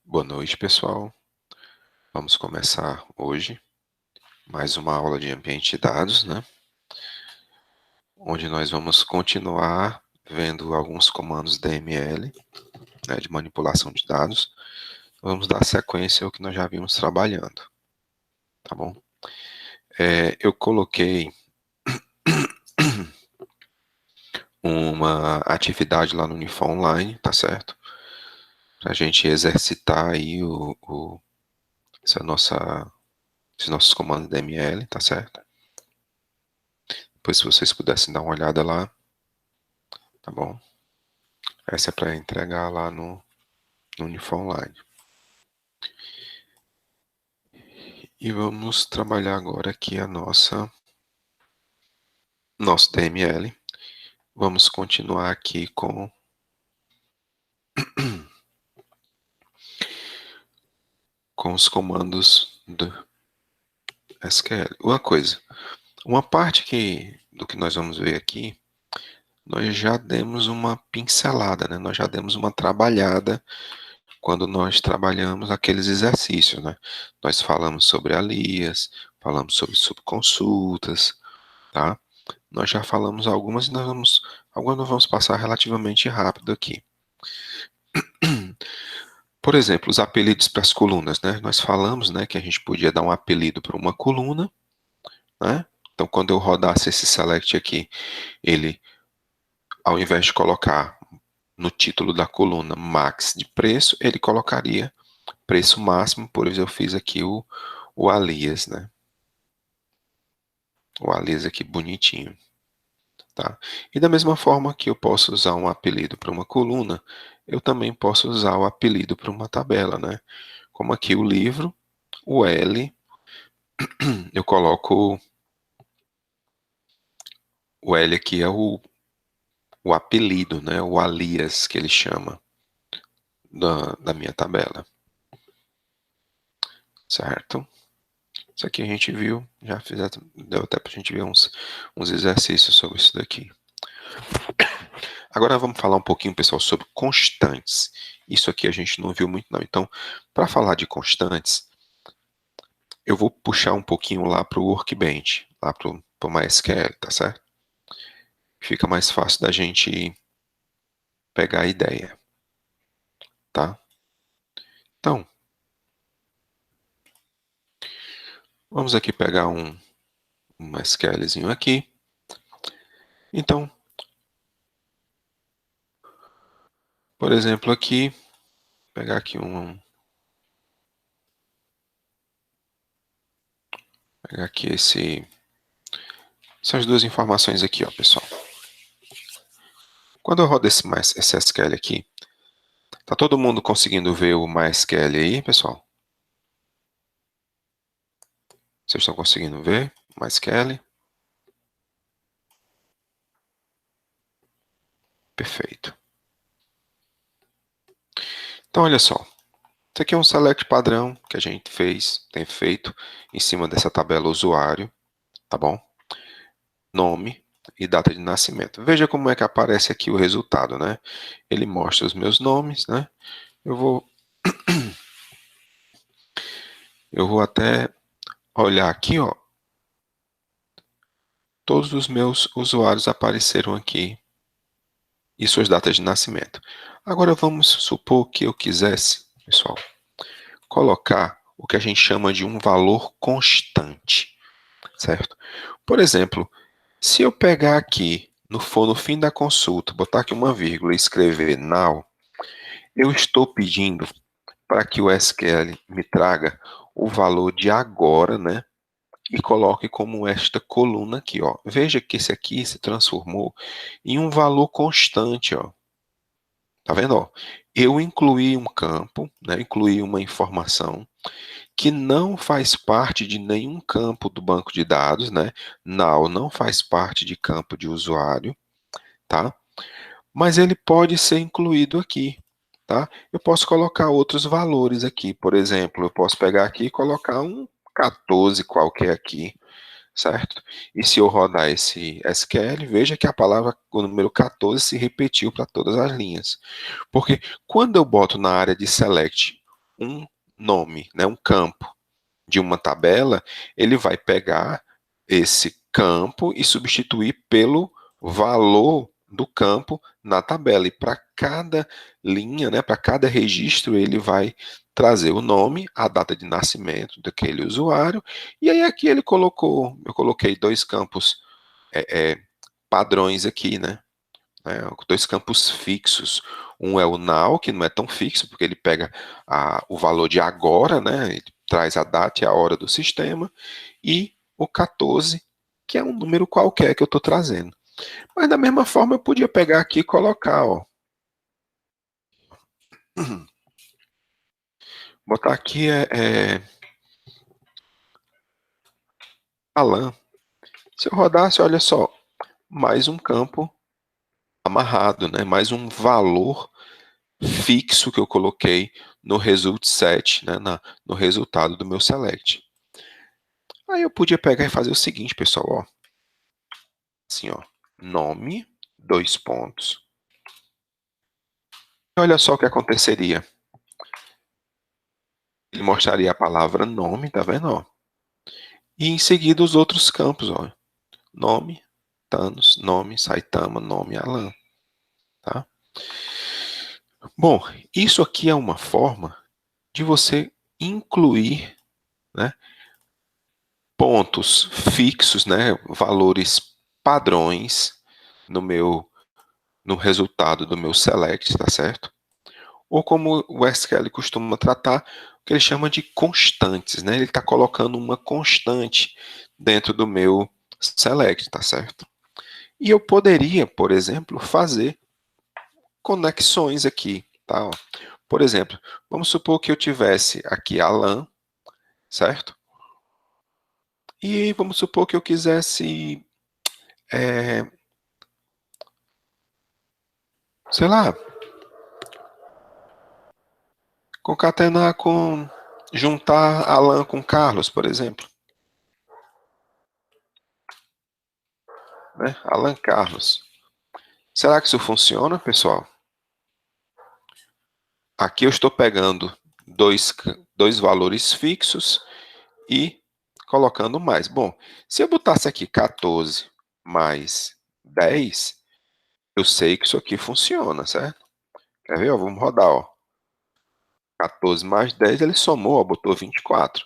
Boa noite, pessoal. Vamos começar hoje mais uma aula de ambiente de dados, né? Onde nós vamos continuar vendo alguns comandos DML, né, de manipulação de dados. Vamos dar sequência ao que nós já vimos trabalhando, tá bom? Eu coloquei uma atividade lá no Unifó Online, tá certo? Para a gente exercitar aí esses nossos comandos DML, tá certo? Depois, se vocês pudessem dar uma olhada lá, tá bom? Essa é para entregar lá no Unifó Online. E vamos trabalhar agora aqui nosso DML. Vamos continuar aqui com os comandos do SQL. Uma parte do que nós vamos ver aqui, nós já demos uma pincelada, né? Nós já demos uma trabalhada quando nós trabalhamos aqueles exercícios, né? Nós falamos sobre alias, falamos sobre subconsultas, tá? Nós já falamos algumas e agora nós vamos passar relativamente rápido aqui. Por exemplo, os apelidos para as colunas, né? Nós falamos, né, que a gente podia dar um apelido para uma coluna, né? Então, quando eu rodasse esse select aqui, ele, ao invés de colocar no título da coluna max de preço, ele colocaria preço máximo, por exemplo, eu fiz aqui o alias, né? O alias aqui bonitinho, tá? E da mesma forma que eu posso usar um apelido para uma coluna, eu também posso usar o apelido para uma tabela, né? Como aqui o livro, o L, eu coloco o L aqui é o apelido, né? O alias que ele chama da minha tabela, certo? Isso aqui a gente viu, deu até para a gente ver uns exercícios sobre isso daqui. Agora vamos falar um pouquinho, pessoal, sobre constantes. Isso aqui a gente não viu muito não. Então, para falar de constantes, eu vou puxar um pouquinho lá para o Workbench, lá para o MySQL, tá certo? Fica mais fácil da gente pegar a ideia, tá? Então, vamos aqui pegar um SQLzinho aqui. Então, por exemplo, aqui, pegar aqui pegar aqui essas duas informações aqui, ó, pessoal. Quando eu rodo esse SQL aqui, tá todo mundo conseguindo ver o MySQL aí, pessoal? Vocês estão conseguindo ver o MySQL? Perfeito. Então, olha só. Isso aqui é um select padrão que a gente tem feito em cima dessa tabela usuário, tá bom? Nome e data de nascimento. Veja como é que aparece aqui o resultado, né? Ele mostra os meus nomes, né? Eu vou até olhar aqui, ó. Todos os meus usuários apareceram aqui e suas datas de nascimento. Agora vamos supor que eu quisesse, pessoal, colocar o que a gente chama de um valor constante, certo? Por exemplo, se eu pegar aqui, no fim da consulta, botar aqui uma vírgula e escrever now, eu estou pedindo para que o SQL me traga o valor de agora, né? E coloque como esta coluna aqui, ó. Veja que esse aqui se transformou em um valor constante, ó. Tá vendo, ó? Eu incluí um campo, né? Incluí uma informação que não faz parte de nenhum campo do banco de dados, né? Now não faz parte de campo de usuário, tá? Mas ele pode ser incluído aqui, tá? Eu posso colocar outros valores aqui, por exemplo, eu posso pegar aqui e colocar um 14 qualquer aqui, certo? E se eu rodar esse SQL, veja que a palavra, o número 14 se repetiu para todas as linhas. Porque quando eu boto na área de select um nome, né, um campo de uma tabela, ele vai pegar esse campo e substituir pelo valor do campo na tabela. E para cada linha, né, para cada registro, ele vai trazer o nome, a data de nascimento daquele usuário, e aí aqui ele colocou, eu coloquei dois campos padrões aqui, né, dois campos fixos. Um é o now, que não é tão fixo, porque ele pega o valor de agora, né, ele traz a data e a hora do sistema, e o 14, que é um número qualquer que eu estou trazendo. Mas da mesma forma eu podia pegar aqui e colocar, ó, botar aqui Alan. Se eu rodasse, olha só, mais um campo amarrado, né, mais um valor fixo que eu coloquei no result set, né, no resultado do meu select. Aí eu podia pegar e fazer o seguinte, pessoal, ó, assim, ó, nome, dois pontos. Olha só o que aconteceria. Ele mostraria a palavra nome, tá vendo, ó? E em seguida os outros campos, ó. Nome, Thanos, nome, Saitama, nome, Alan, tá? Bom, isso aqui é uma forma de você incluir, né, pontos fixos, né, valores padrões no resultado do meu select, tá certo? Ou como o SQL costuma tratar, o que ele chama de constantes, né? Ele está colocando uma constante dentro do meu select, tá certo? E eu poderia, por exemplo, fazer conexões aqui, tá? Ó, por exemplo, vamos supor que eu tivesse aqui Alan, certo? E vamos supor que eu quisesse, sei lá, concatenar com, juntar Alan com Carlos, por exemplo, né? Alan Carlos. Será que isso funciona, pessoal? Aqui eu estou pegando dois valores fixos e colocando mais. Bom, se eu botasse aqui 14 mais 10, eu sei que isso aqui funciona, certo? Quer ver? Ó, vamos rodar, ó. 14 mais 10, ele somou, ó, botou 24.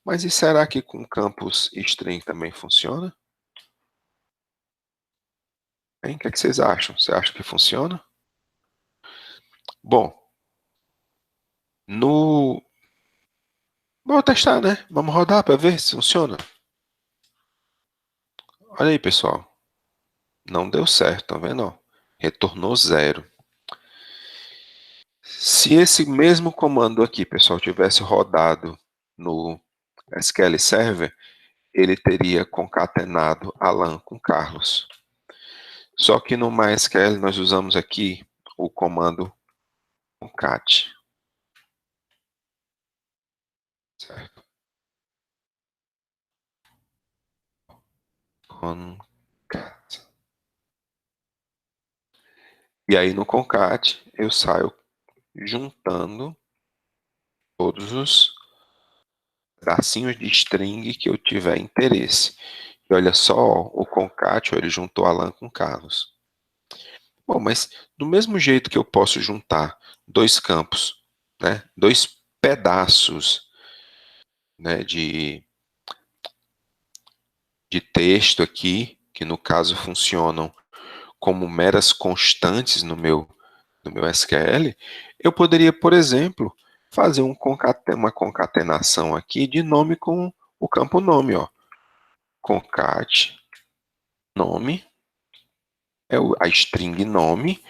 Mas e será que com campos string também funciona? Hein? O que é que vocês acham? Você acha que funciona? Bom, no... Vamos testar, né? Vamos rodar para ver se funciona. Olha aí, pessoal. Não deu certo, tá vendo? Ó? Retornou 0. Se esse mesmo comando aqui, pessoal, tivesse rodado no SQL Server, ele teria concatenado Alan com Carlos. Só que no MySQL nós usamos aqui o comando concat. Certo? Concat. E aí no concat eu saio juntando todos os pedacinhos de string que eu tiver interesse. E olha só, o concat, ele juntou Alan com Carlos. Bom, mas do mesmo jeito que eu posso juntar dois campos, né, dois pedaços, né, de texto aqui, que no caso funcionam como meras constantes no meu SQL, eu poderia, por exemplo, fazer uma concatenação aqui de nome com o campo nome, ó. Concat nome é a string nome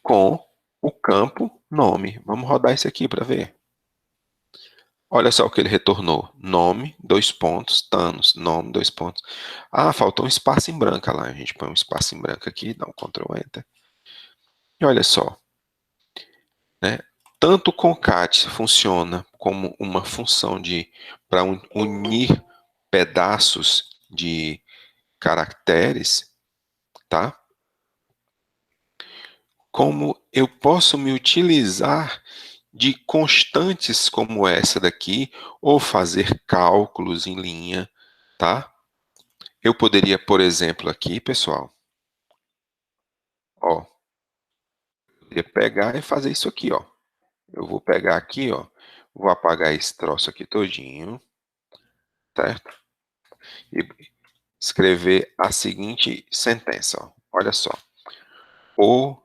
com o campo nome. Vamos rodar isso aqui para ver. Olha só o que ele retornou. Nome, dois pontos, Thanos, nome, dois pontos. Ah, faltou um espaço em branco lá. A gente põe um espaço em branco aqui, dá um Ctrl Enter. E olha só, né? Tanto o concat funciona como uma função para unir pedaços de caracteres, tá? Como eu posso me utilizar de constantes como essa daqui, ou fazer cálculos em linha, tá? Eu poderia, por exemplo, aqui, pessoal, ó, poderia pegar e fazer isso aqui, ó. Eu vou pegar aqui, ó, vou apagar esse troço aqui todinho, certo? E escrever a seguinte sentença, ó. Olha só. O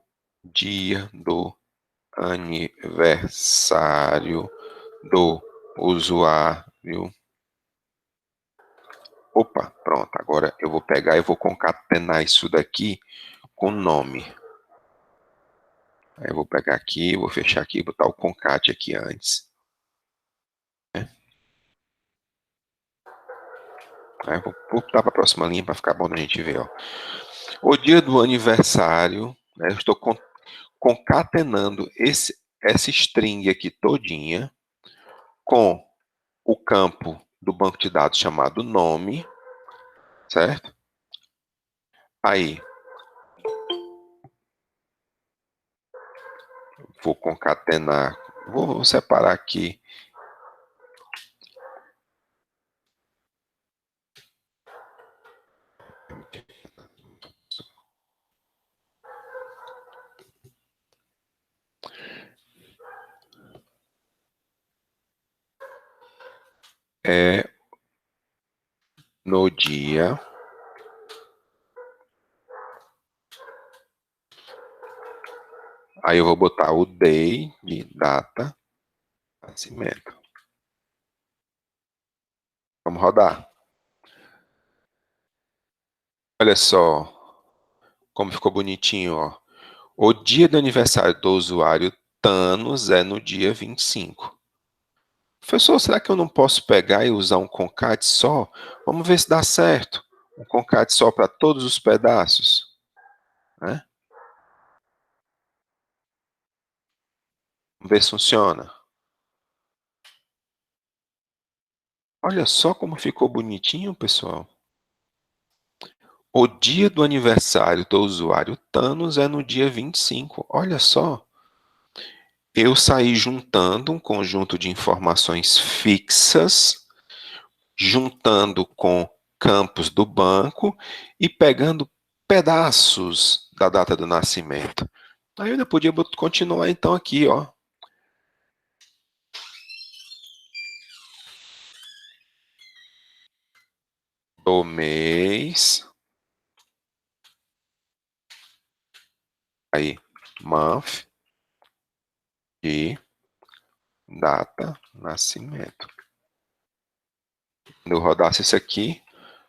dia do aniversário do usuário. Opa, pronto. Agora eu vou pegar e vou concatenar isso daqui com nome. Aí eu vou pegar aqui, vou fechar aqui, botar o concate aqui antes. Aí vou botar para a próxima linha para ficar bom a gente ver. Ó. O dia do aniversário, né, eu estou concatenando essa string aqui todinha com o campo do banco de dados chamado nome, certo? Aí, vou concatenar, vou separar aqui no dia, aí eu vou botar o day de data, nascimento. Vamos rodar. Olha só como ficou bonitinho, ó. O dia do aniversário do usuário Thanos é no dia 25. Professor, será que eu não posso pegar e usar um concat só? Vamos ver se dá certo. Um concat só para todos os pedaços, né? Vamos ver se funciona. Olha só como ficou bonitinho, pessoal. O dia do aniversário do usuário Thanos é no dia 25. Olha só. Eu saí juntando um conjunto de informações fixas, juntando com campos do banco e pegando pedaços da data do nascimento. Aí eu ainda podia continuar então aqui, ó. Do mês. Aí, month e data, nascimento. Quando eu rodasse isso aqui,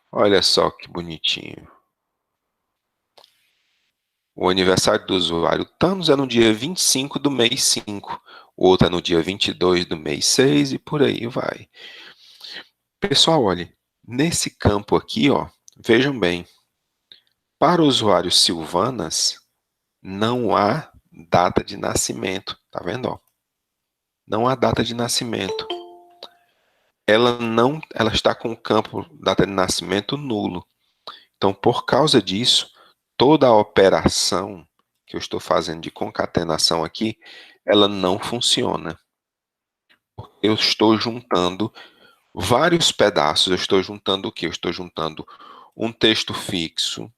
olha só que bonitinho. O aniversário do usuário Thanos é no dia 25 do mês 5. O outro é no dia 22 do mês 6 e por aí vai. Pessoal, olhe, nesse campo aqui, ó, vejam bem. Para o usuário Silvanas, não há data de nascimento. Tá vendo? Ó? Não há data de nascimento. Ela está com o campo data de nascimento nulo. Então, por causa disso, toda a operação que eu estou fazendo de concatenação aqui, ela não funciona. Eu estou juntando vários pedaços. Eu estou juntando o quê? Eu estou juntando um texto fixo,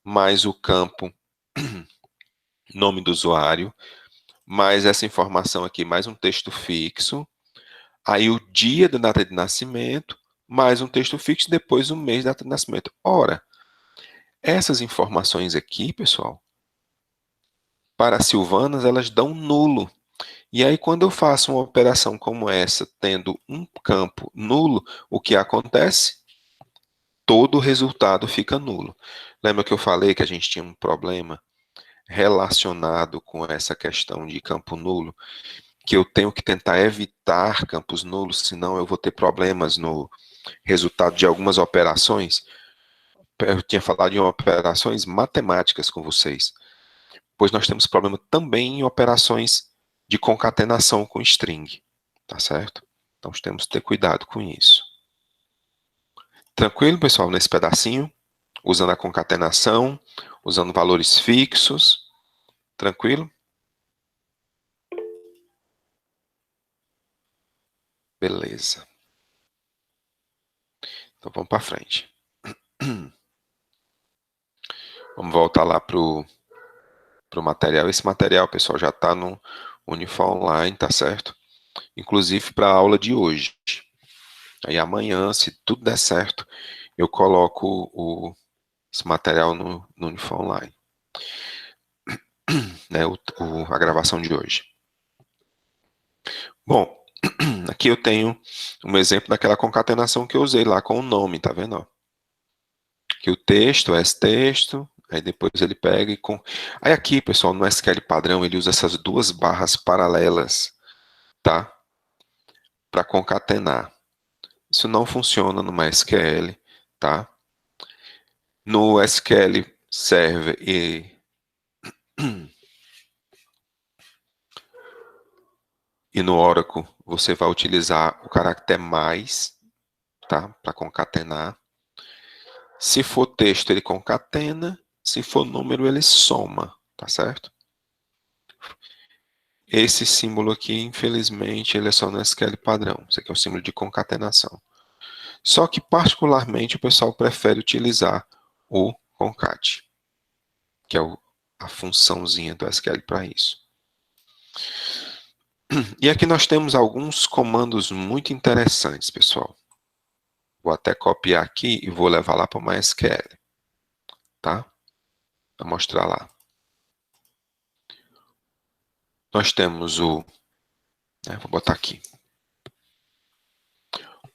mais o campo nome do usuário, mais essa informação aqui, mais um texto fixo, aí o dia da data de nascimento, mais um texto fixo, depois o mês da data de nascimento. Ora, essas informações aqui, pessoal, para Silvanas, elas dão nulo. E aí, quando eu faço uma operação como essa, tendo um campo nulo, o que acontece? Todo o resultado fica nulo. Lembra que eu falei que a gente tinha um problema relacionado com essa questão de campo nulo? Que eu tenho que tentar evitar campos nulos, senão eu vou ter problemas no resultado de algumas operações. Eu tinha falado em operações matemáticas com vocês, pois nós temos problema também em operações de concatenação com string, tá certo? Então temos que ter cuidado com isso. Tranquilo, pessoal, nesse pedacinho? Usando a concatenação, usando valores fixos, tranquilo? Beleza. Então vamos para frente. Vamos voltar lá para o material. Esse material, pessoal, já está no Unifor Online, tá certo? Inclusive para a aula de hoje. Aí amanhã, se tudo der certo, eu coloco esse material no Unifor Online. Né, a gravação de hoje. Bom, aqui eu tenho um exemplo daquela concatenação que eu usei lá com o nome, tá vendo? Que o texto é esse texto, aí depois ele pega e com... Aí aqui, pessoal, no SQL padrão, ele usa essas duas barras paralelas, tá? Para concatenar. Isso não funciona no MySQL, tá? No SQL Server e no Oracle, você vai utilizar o caractere mais, tá? Para concatenar. Se for texto, ele concatena. Se for número, ele soma, tá certo? Esse símbolo aqui, infelizmente, ele é só no SQL padrão. Esse aqui é o símbolo de concatenação. Só que, particularmente, o pessoal prefere utilizar o concat, que é a funçãozinha do SQL para isso. E aqui nós temos alguns comandos muito interessantes, pessoal. Vou até copiar aqui e vou levar lá para o MySQL, tá? Para mostrar lá. Nós temos vou botar aqui,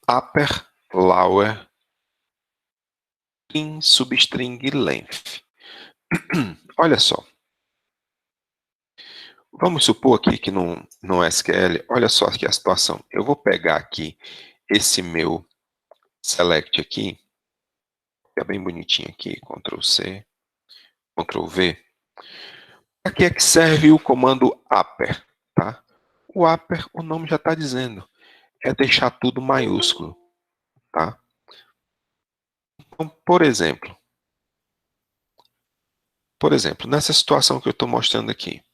upper, lower, in substring length. Olha só. Vamos supor aqui que no SQL, olha só aqui a situação. Eu vou pegar aqui esse meu select aqui, que é bem bonitinho aqui, Ctrl C, Ctrl V. Para que é que serve o comando upper, tá? O upper, o nome já está dizendo, é deixar tudo maiúsculo, tá? Então, por exemplo, nessa situação que eu estou mostrando aqui,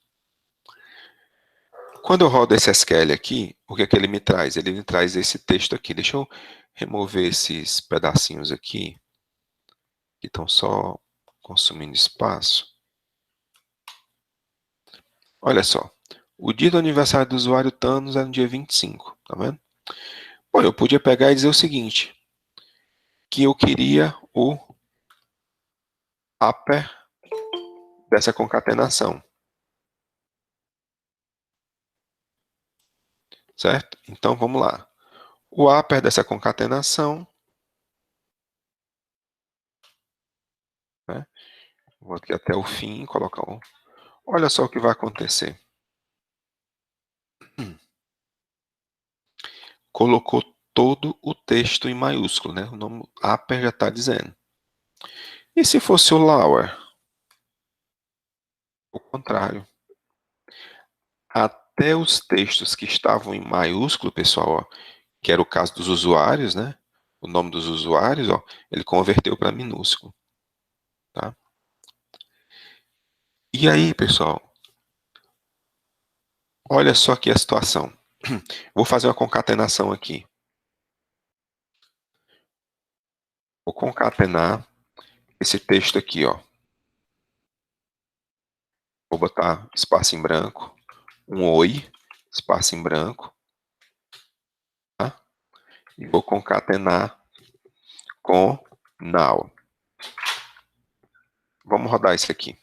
quando eu rodo esse SQL aqui, o que é que ele me traz? Ele me traz esse texto aqui. Deixa eu remover esses pedacinhos aqui, que estão só consumindo espaço. Olha só, o dia do aniversário do usuário Thanos é no dia 25, tá vendo? Bom, eu podia pegar e dizer o seguinte, que eu queria o upper dessa concatenação, certo? Então, vamos lá. O upper dessa concatenação, né? Vou aqui até o fim, colocar o... Olha só o que vai acontecer. Colocou todo o texto em maiúsculo, né? O nome upper já está dizendo. E se fosse o lower? O contrário. Até os textos que estavam em maiúsculo, pessoal, ó, que era o caso dos usuários, né? O nome dos usuários, ó, ele converteu para minúsculo, tá? E aí, pessoal, olha só aqui a situação. Vou fazer uma concatenação aqui. Vou concatenar esse texto aqui, ó. Vou botar espaço em branco, um oi, espaço em branco, tá? E vou concatenar com now. Vamos rodar isso aqui.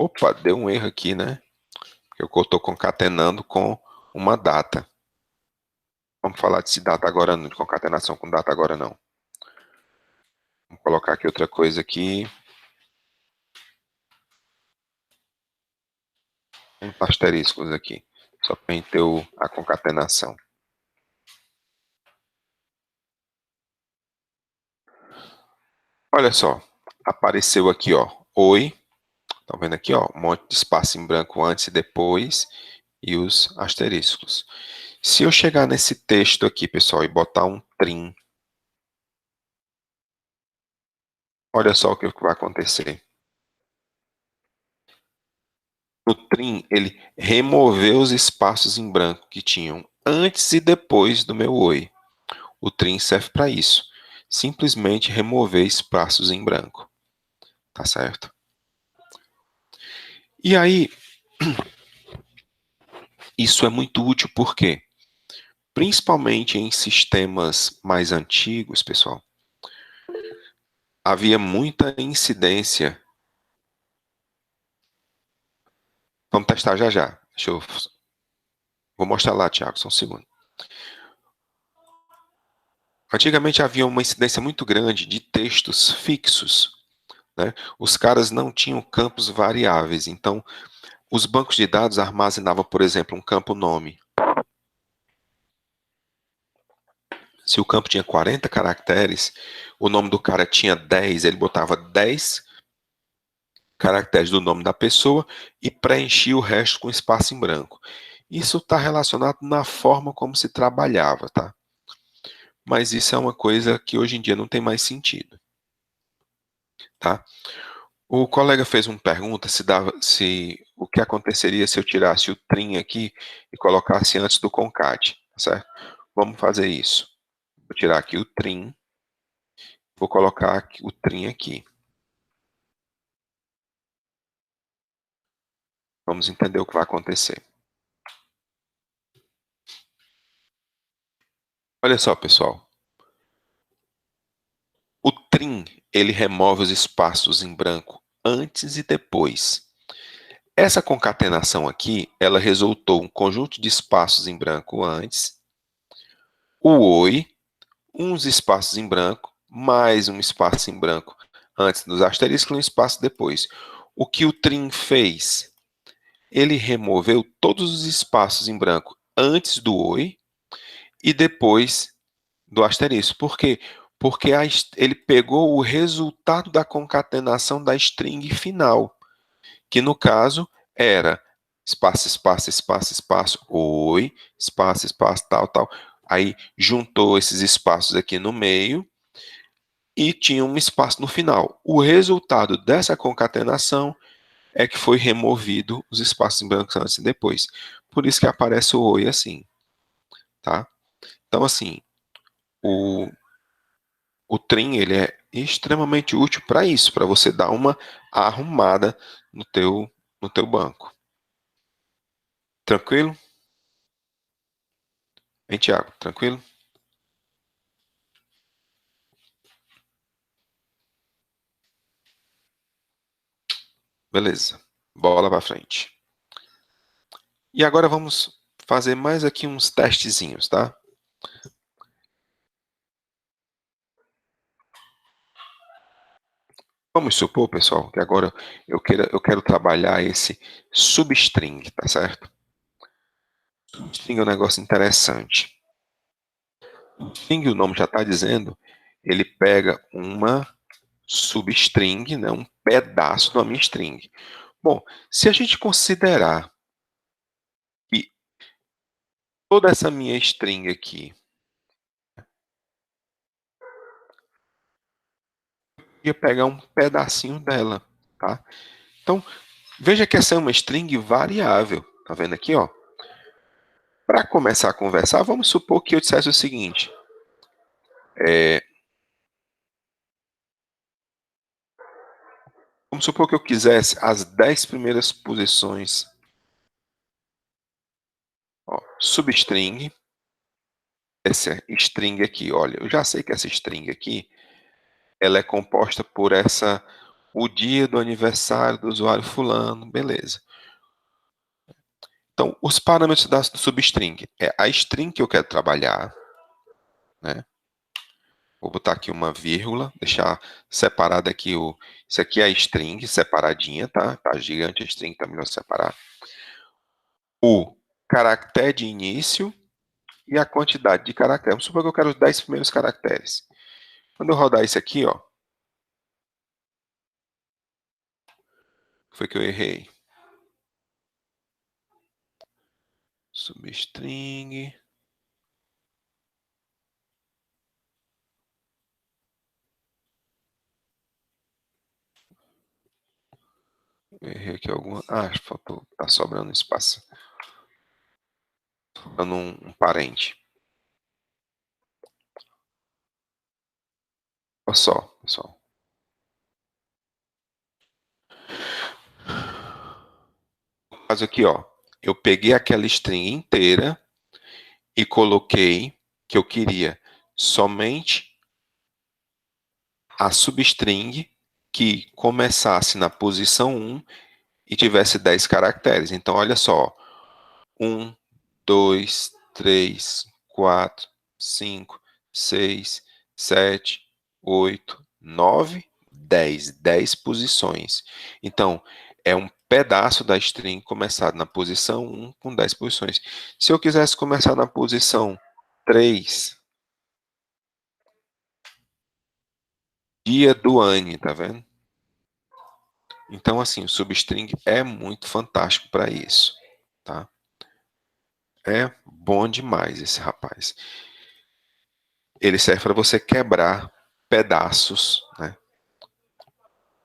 Opa, deu um erro aqui, né? Eu estou concatenando com uma data. Vamos falar de data agora não, de concatenação com data agora não. Vamos colocar aqui outra coisa aqui. Um asteriscos aqui, só para a gente ter a concatenação. Olha só, apareceu aqui, ó, oi. Estão vendo aqui, ó, um monte de espaço em branco antes e depois e os asteriscos. Se eu chegar nesse texto aqui, pessoal, e botar um trim, olha só o que vai acontecer. No trim, ele removeu os espaços em branco que tinham antes e depois do meu oi. O trim serve para isso. Simplesmente remover espaços em branco. Tá certo? E aí, isso é muito útil porque, principalmente em sistemas mais antigos, pessoal, havia muita incidência. Vamos testar já já. Vou mostrar lá, Thiago, só um segundo. Antigamente havia uma incidência muito grande de textos fixos, né? Os caras não tinham campos variáveis, então os bancos de dados armazenavam, por exemplo, um campo nome. Se o campo tinha 40 caracteres, o nome do cara tinha 10, ele botava 10 caracteres do nome da pessoa e preenchia o resto com espaço em branco. Isso está relacionado na forma como se trabalhava, tá? Mas isso é uma coisa que hoje em dia não tem mais sentido, tá? O colega fez uma pergunta se o que aconteceria se eu tirasse o trim aqui e colocasse antes do concat, tá certo? Vamos fazer isso. Vou tirar aqui o trim, vou colocar aqui, o trim aqui. Vamos entender o que vai acontecer. Olha só, pessoal. O trim, ele remove os espaços em branco antes e depois. Essa concatenação aqui, ela resultou em um conjunto de espaços em branco antes, o oi, uns espaços em branco, mais um espaço em branco antes dos asteriscos e um espaço depois. O que o trim fez? Ele removeu todos os espaços em branco antes do oi e depois do asterisco. Por quê? Porque ele pegou o resultado da concatenação da string final, que no caso era espaço, espaço, espaço, espaço, oi, espaço, espaço, tal, tal. Aí juntou esses espaços aqui no meio e tinha um espaço no final. O resultado dessa concatenação é que foi removido os espaços em branco antes e depois. Por isso que aparece o oi assim, tá? Então, assim, o, o trim, ele é extremamente útil para isso, para você dar uma arrumada no teu banco. Tranquilo? Hein, Thiago? Tranquilo? Beleza. Bola para frente. E agora vamos fazer mais aqui uns testezinhos, tá? Vamos supor, pessoal, que agora eu quero trabalhar esse substring, tá certo? Substring é um negócio interessante. String, o nome já está dizendo, ele pega uma substring, né, um pedaço da minha string. Bom, se a gente considerar que toda essa minha string aqui, eu ia pegar um pedacinho dela, tá? Então, veja que essa é uma string variável, tá vendo aqui, ó? Para começar a conversar, vamos supor que eu dissesse o seguinte, vamos supor que eu quisesse as 10 primeiras posições, ó, substring, essa string aqui, olha, eu já sei que essa string aqui, ela é composta por o dia do aniversário do usuário fulano, beleza. Então, os parâmetros da substring é a string que eu quero trabalhar, né? Vou botar aqui uma vírgula, deixar separado aqui isso aqui é a string, separadinha, tá? Tá gigante a string, tá melhor separar. O caractere de início e a quantidade de caracteres. Vamos supor que eu quero os 10 primeiros caracteres. Quando eu rodar isso aqui, ó, foi que eu errei. Substring. Errei aqui alguma. Ah, faltou. Tá sobrando espaço. Sobrando um parente. Olha só, pessoal. No caso aqui, ó. Eu peguei aquela string inteira e coloquei que eu queria somente a substring que começasse na posição 1 e tivesse 10 caracteres. Então, olha só. 1, 2, 3, 4, 5, 6, 7, 8, 9, 10. 10 posições. Então, é um pedaço da string começado na posição 1 com 10 posições. Se eu quisesse começar na posição 3, dia do Anne, tá vendo? Então, assim, o substring é muito fantástico para isso, tá? É bom demais esse rapaz. Ele serve para você quebrar pedaços, né?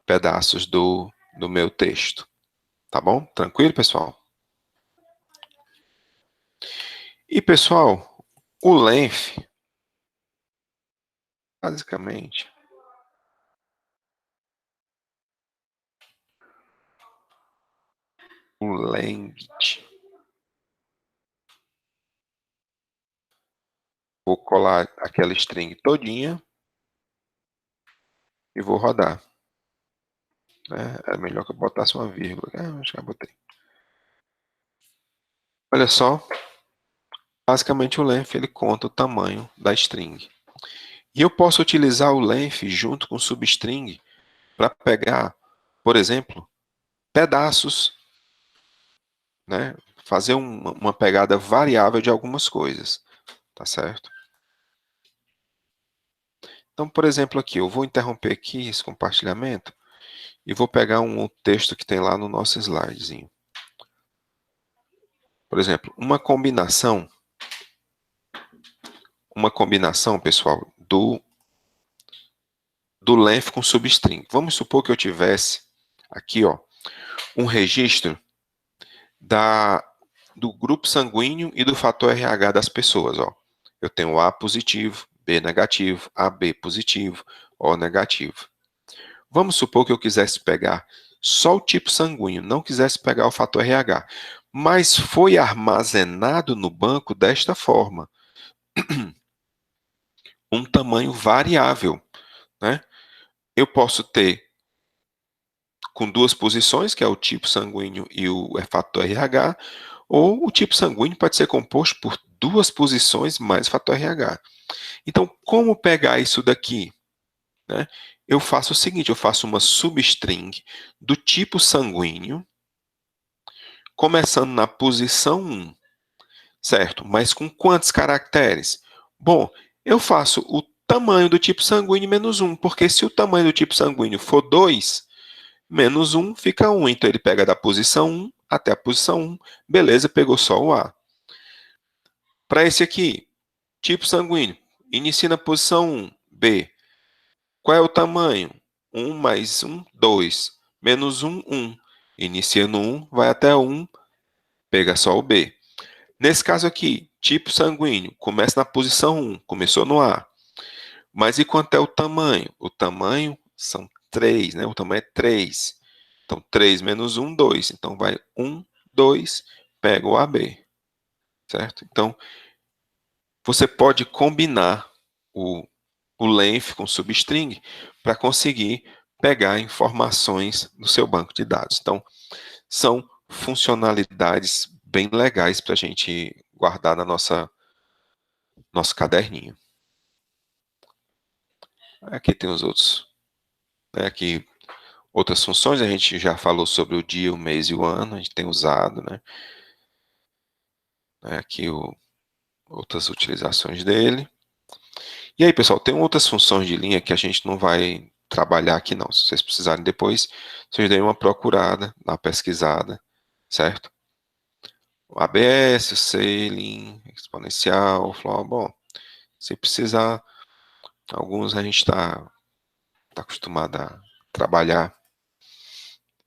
Pedaços do meu texto. Tá bom? Tranquilo, pessoal? E, pessoal, o length, basicamente, o length, vou colar aquela string todinha e vou rodar. É melhor que eu botasse uma vírgula. Já botei. Olha só, basicamente o length ele conta o tamanho da string. E eu posso utilizar o length junto com o substring para pegar, por exemplo, pedaços, né? Fazer uma pegada variável de algumas coisas, tá certo? Então, por exemplo, aqui, eu vou interromper aqui esse compartilhamento e vou pegar um texto que tem lá no nosso slidezinho. Por exemplo, uma combinação, pessoal, do length com substring. Vamos supor que eu tivesse aqui, ó, um registro do grupo sanguíneo e do fator RH das pessoas, ó. Eu tenho A positivo, B negativo, AB positivo, O negativo. Vamos supor que eu quisesse pegar só o tipo sanguíneo, não quisesse pegar o fator RH, mas foi armazenado no banco desta forma, um tamanho variável, né? Eu posso ter com duas posições, que é o tipo sanguíneo e o fator RH, ou o tipo sanguíneo pode ser composto por duas posições mais fator RH. Então, como pegar isso daqui? Né? Eu faço o seguinte, eu faço uma substring do tipo sanguíneo, começando na posição 1, certo? Mas com quantos caracteres? Bom, eu faço o tamanho do tipo sanguíneo menos 1, porque se o tamanho do tipo sanguíneo for 2, menos 1 fica 1. Então, ele pega da posição 1 até a posição 1. Beleza, pegou só o A. Para esse aqui, tipo sanguíneo, inicia na posição 1, B. Qual é o tamanho? 1 mais 1, 2. Menos 1, 1. Inicia no 1, vai até 1, pega só o B. Nesse caso aqui, tipo sanguíneo, começa na posição 1, começou no A. Mas e quanto é o tamanho? O tamanho são 3, né? O tamanho é 3. Então, 3 menos 1, 2. Então, vai 1, 2, pega o AB, certo? Então, você pode combinar o length com substring para conseguir pegar informações do seu banco de dados. Então, são funcionalidades bem legais para a gente guardar na nosso caderninho. Aqui tem os outros. Aqui, outras funções, a gente já falou sobre o dia, o mês e o ano, a gente tem usado, né? Aqui outras utilizações dele. E aí, pessoal, tem outras funções de linha que a gente não vai trabalhar aqui não. Se vocês precisarem depois, vocês deem uma procurada, uma pesquisada, certo? O ABS, o Sailing, exponencial, flow, bom, se precisar, alguns a gente está acostumado a trabalhar,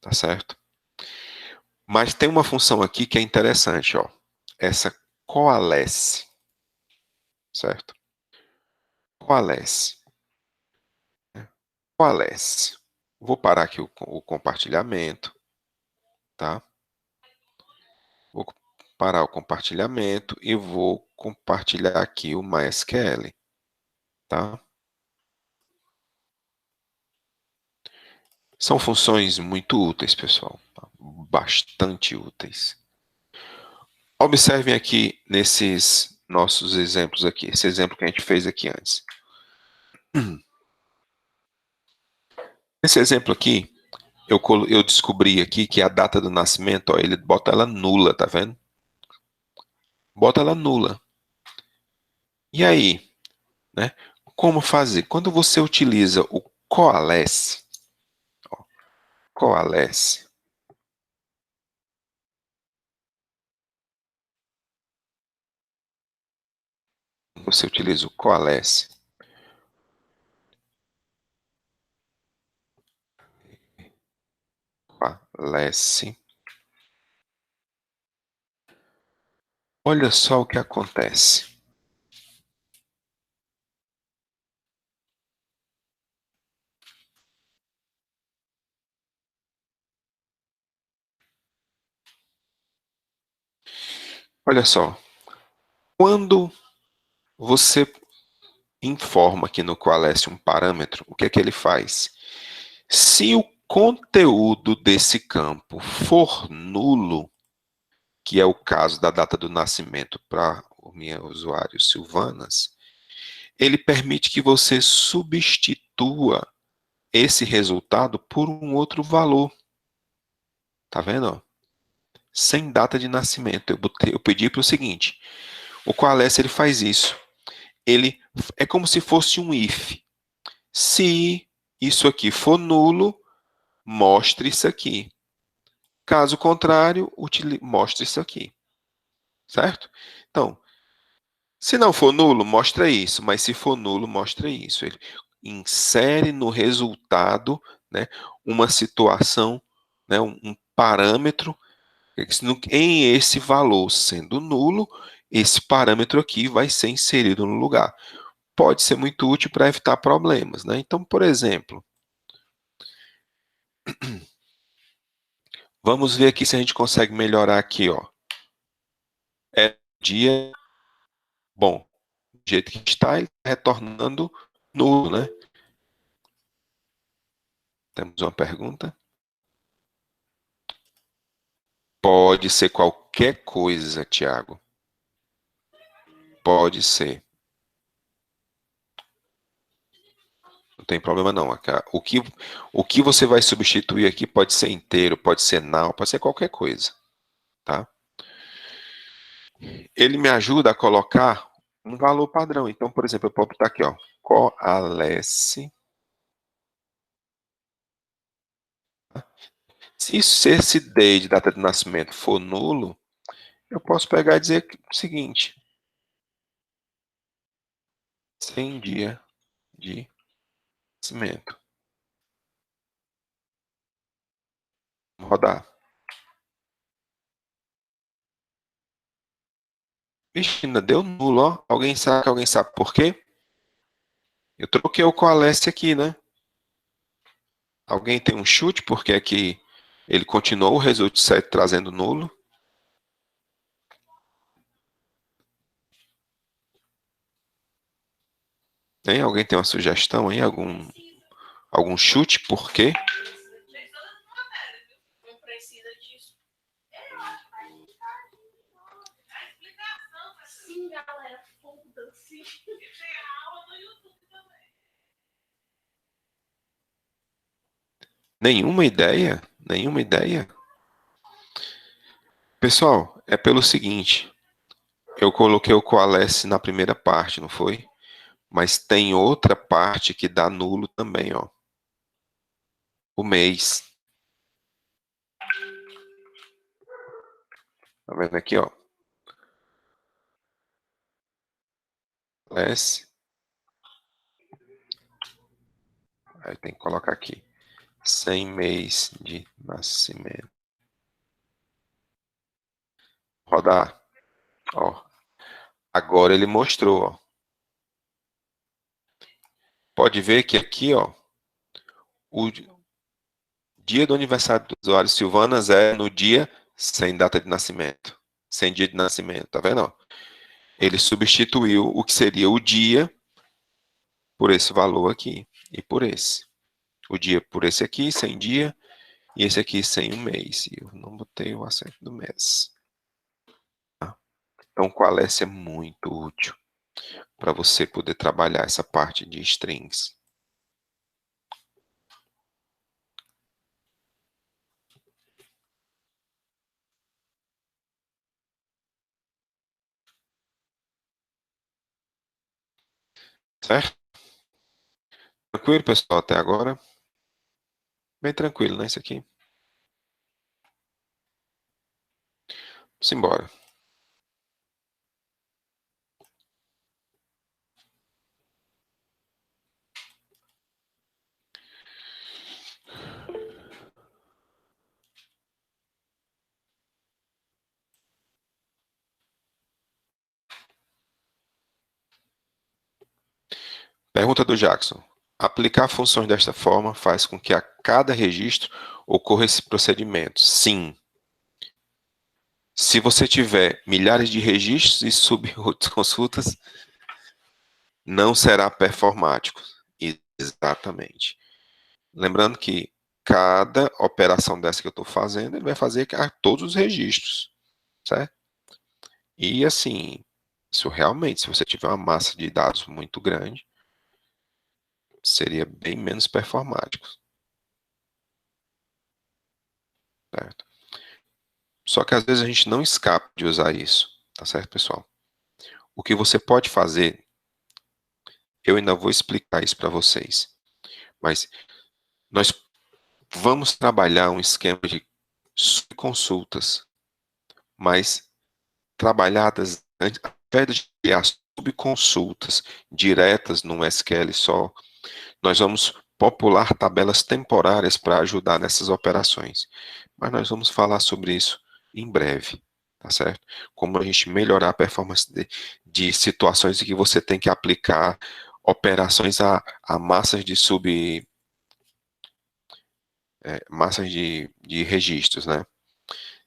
tá certo? Mas tem uma função aqui que é interessante, ó. Essa coalesce, certo? Coalesce, coalesce. Vou parar aqui o compartilhamento, tá? Vou parar o compartilhamento e vou compartilhar aqui o MySQL, tá? São funções muito úteis, pessoal, tá? Bastante úteis. Observem aqui nesses nossos exemplos aqui, esse exemplo que a gente fez aqui antes. Nesse exemplo aqui, eu descobri aqui que a data do nascimento, ó, ele bota ela nula, tá vendo? Bota ela nula. E aí, né? Como fazer? Quando você utiliza o coalesce, ó, coalesce, você utiliza o coalesce, coalesce, olha só o que acontece. Olha só, quando você informa aqui no coalesce um parâmetro, o que é que ele faz? Se o conteúdo desse campo for nulo, que é o caso da data do nascimento para o meu usuário Silvanas, ele permite que você substitua esse resultado por um outro valor. Tá vendo? Ó? Sem data de nascimento. Eu pedi para o seguinte: o Coalesce ele faz isso. Ele é como se fosse um if. Se isso aqui for nulo, mostre isso aqui. Caso contrário, mostre isso aqui. Certo? Então, se não for nulo, mostra isso, mas se for nulo, mostra isso. Ele insere no resultado, né, uma situação, né, um parâmetro em esse valor sendo nulo, esse parâmetro aqui vai ser inserido no lugar. Pode ser muito útil para evitar problemas, né? Então, por exemplo, vamos ver aqui se a gente consegue melhorar aqui, ó. É dia bom. Do jeito que está, ele está retornando nulo, né? Temos uma pergunta? Pode ser qualquer coisa, Tiago. Pode ser. Não tem problema não. O que você vai substituir aqui pode ser inteiro, pode ser null, pode ser qualquer coisa, tá? Ele me ajuda a colocar um valor padrão. Então, por exemplo, eu posso botar aqui, ó, coalesce. Se esse day de data de nascimento for nulo, eu posso pegar e dizer o seguinte: sem dia de nascimento. Vamos rodar. Vixe, ainda deu nulo, ó. Alguém sabe por quê? Eu troquei o coalesce aqui, né? Alguém tem um chute porque é que ele continuou o result set trazendo nulo? Tem? Alguém tem uma sugestão aí? Algum chute? Por quê? Nenhuma ideia? Nenhuma ideia? Pessoal, é pelo seguinte, eu coloquei o coalesce na primeira parte, não foi? Mas tem outra parte que dá nulo também, ó. O mês. Tá vendo aqui, ó? Coalesce. Aí tem que colocar aqui. Sem mês de nascimento. Rodar. Ó. Agora ele mostrou, ó. Pode ver que aqui, ó, o dia do aniversário do usuário Silvanas é no dia sem data de nascimento. Sem dia de nascimento, tá vendo? Ó? Ele substituiu o que seria o dia por esse valor aqui e por esse. O dia por esse aqui, sem dia, e esse aqui sem um mês. E eu não botei o acento do mês. Tá? Então, o Qualess é muito útil para você poder trabalhar essa parte de strings. Certo? Tranquilo, pessoal, até agora? Bem tranquilo, né, isso aqui? Simbora. Pergunta do Jackson. Aplicar funções desta forma faz com que a cada registro ocorra esse procedimento? Sim. Se você tiver milhares de registros e subconsultas, não será performático. Exatamente. Lembrando que cada operação dessa que eu estou fazendo, ele vai fazer a todos os registros, certo? E assim, isso realmente, se você tiver uma massa de dados muito grande, seria bem menos performático, certo? Só que às vezes a gente não escapa de usar isso, tá certo, pessoal? O que você pode fazer, eu ainda vou explicar isso para vocês, mas nós vamos trabalhar um esquema de consultas, mas trabalhadas ao invés de criar subconsultas diretas no SQL só, nós vamos popular tabelas temporárias para ajudar nessas operações. Mas nós vamos falar sobre isso em breve, tá certo? Como a gente melhorar a performance de situações em que você tem que aplicar operações a massas de massas de registros, né?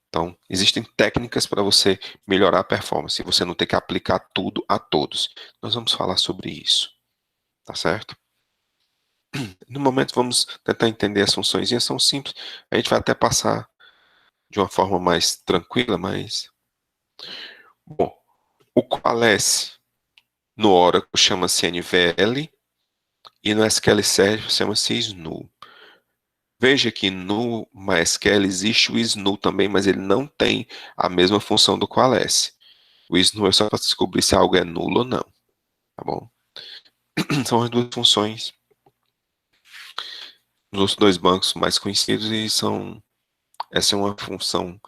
Então, existem técnicas para você melhorar a performance, e você não ter que aplicar tudo a todos. Nós vamos falar sobre isso, tá certo? No momento, vamos tentar entender as funções, são simples. A gente vai até passar de uma forma mais tranquila, mas... Bom, o Qualys no Oracle chama-se NVL e no SQL Server chama-se SNU. Veja que no MySQL existe o SNU também, mas ele não tem a mesma função do Qualys. O SNU é só para descobrir se algo é nulo ou não, tá bom? São as duas funções dos dois bancos mais conhecidos e essa é uma função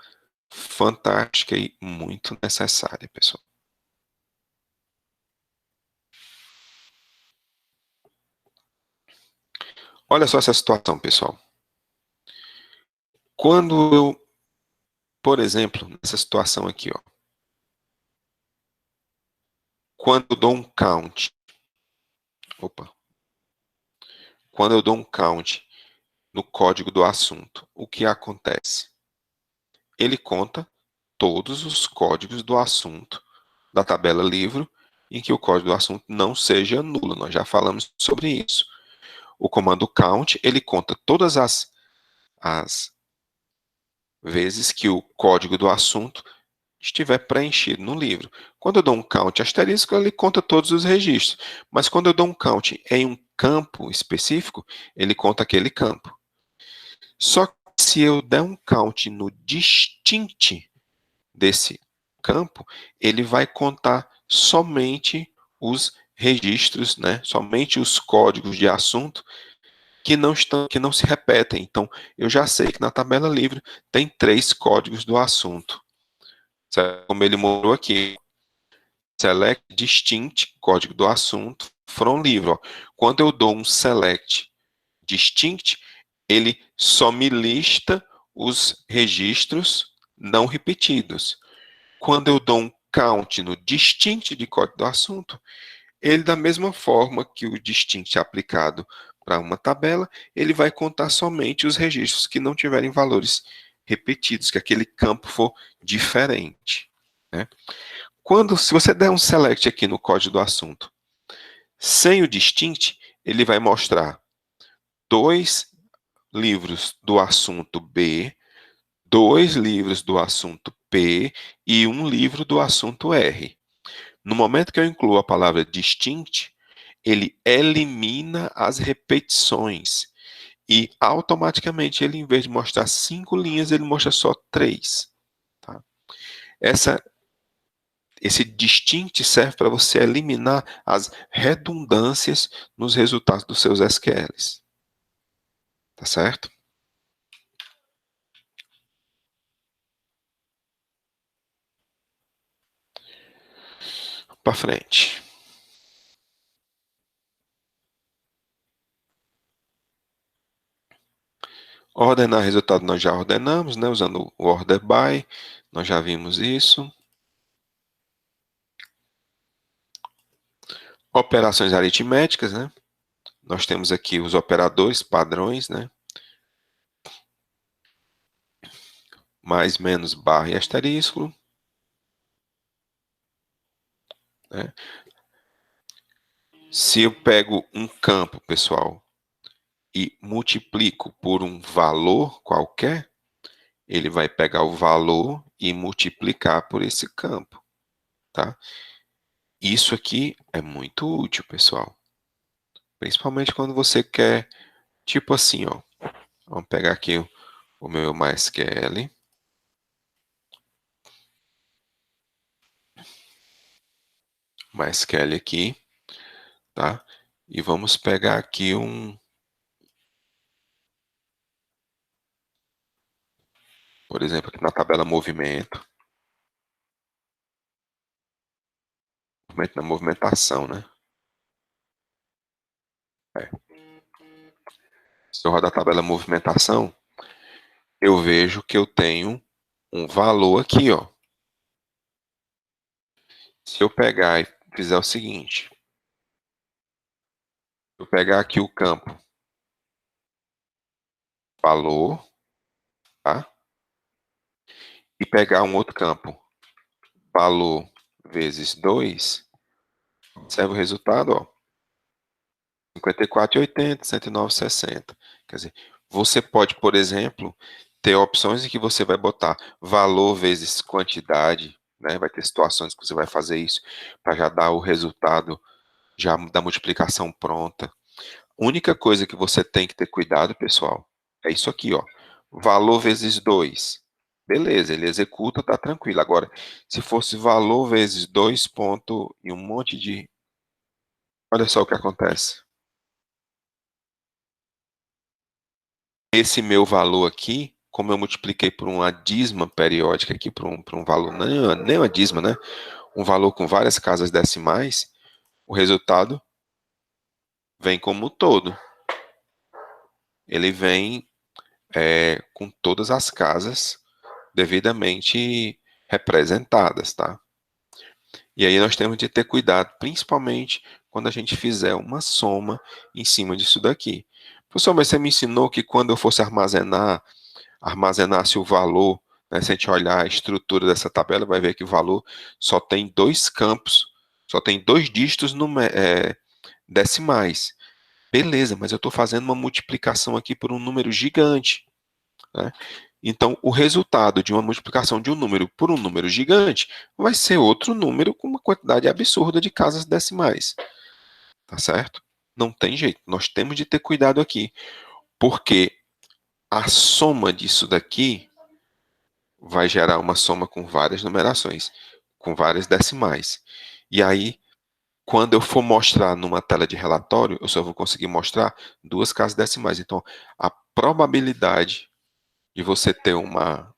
fantástica e muito necessária, pessoal. Olha só essa situação, pessoal. Quando eu, por exemplo, nessa situação aqui, ó, quando eu dou um count, quando eu dou um count no código do assunto, o que acontece? Ele conta todos os códigos do assunto da tabela livro em que o código do assunto não seja nulo. Nós já falamos sobre isso. O comando count, ele conta todas as vezes que o código do assunto estiver preenchido no livro. Quando eu dou um count asterisco, ele conta todos os registros. Mas quando eu dou um count em um campo específico, ele conta aquele campo. Só que se eu der um count no distinct desse campo, ele vai contar somente os registros, né? Somente os códigos de assunto que não se repetem. Então, eu já sei que na tabela livre tem 3 códigos do assunto. Como ele mostrou aqui, select distinct, código do assunto, from livre. Ó. Quando eu dou um select distinct, ele só me lista os registros não repetidos. Quando eu dou um count no distinct de código do assunto, ele, da mesma forma que o distinct é aplicado para uma tabela, ele vai contar somente os registros que não tiverem valores repetidos, que aquele campo for diferente, né? Se você der um select aqui no código do assunto, sem o distinct, ele vai mostrar 2 livros do assunto B, 2 livros do assunto P e 1 livro do assunto R. No momento que eu incluo a palavra distinct, ele elimina as repetições e automaticamente ele, em vez de mostrar 5 linhas, ele mostra só 3. Tá? Esse distinct serve para você eliminar as redundâncias nos resultados dos seus SQLs. Tá certo? Para frente. Ordenar resultado nós já ordenamos, né? Usando o order by, nós já vimos isso. Operações aritméticas, né? Nós temos aqui os operadores padrões, né? Mais, menos, barra e asterisco. Né? Se eu pego um campo, pessoal, e multiplico por um valor qualquer, ele vai pegar o valor e multiplicar por esse campo, tá? Isso aqui é muito útil, pessoal. Principalmente quando você quer, tipo assim, ó. Vamos pegar aqui o meu MySQL. MySQL aqui, tá? E vamos pegar aqui por exemplo, aqui na tabela movimento na movimentação, né? É. Se eu rodar a tabela movimentação, eu vejo que eu tenho um valor aqui, ó. Se eu pegar e fizer o seguinte, eu pegar aqui o campo valor, tá? E pegar um outro campo, valor vezes 2, observa o resultado, ó. 54,80, 109,60. Quer dizer, você pode, por exemplo, ter opções em que você vai botar valor vezes quantidade, né? Vai ter situações que você vai fazer isso para já dar o resultado já da multiplicação pronta. Única coisa que você tem que ter cuidado, pessoal, é isso aqui, ó. Valor vezes 2. Beleza, ele executa, tá tranquilo. Agora, se fosse valor vezes 2 ponto e um monte de... Olha só o que acontece. Esse meu valor aqui, como eu multipliquei por uma dízima periódica aqui, por um valor, nem uma dízima, né? Um valor com várias casas decimais, o resultado vem como um todo. Ele vem com todas as casas devidamente representadas, tá? E aí nós temos de ter cuidado, principalmente quando a gente fizer uma soma em cima disso daqui. Professor, mas você me ensinou que quando eu fosse armazenasse o valor, né, se a gente olhar a estrutura dessa tabela, vai ver que o valor só tem 2 campos, só tem 2 dígitos decimais. Beleza, mas eu estou fazendo uma multiplicação aqui por um número gigante. Né? Então, o resultado de uma multiplicação de um número por um número gigante vai ser outro número com uma quantidade absurda de casas decimais. Tá certo? Não tem jeito. Nós temos de ter cuidado aqui. Porque a soma disso daqui vai gerar uma soma com várias numerações, com várias decimais. E aí, quando eu for mostrar numa tela de relatório, eu só vou conseguir mostrar 2 casas decimais. Então, a probabilidade de você ter uma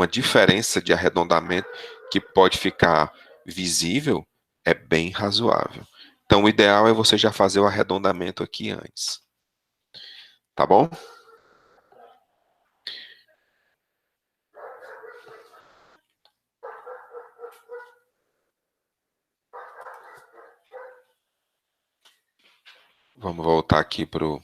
diferença de arredondamento que pode ficar visível é bem razoável. Então, o ideal é você já fazer o arredondamento aqui antes. Tá bom? Vamos voltar aqui para o...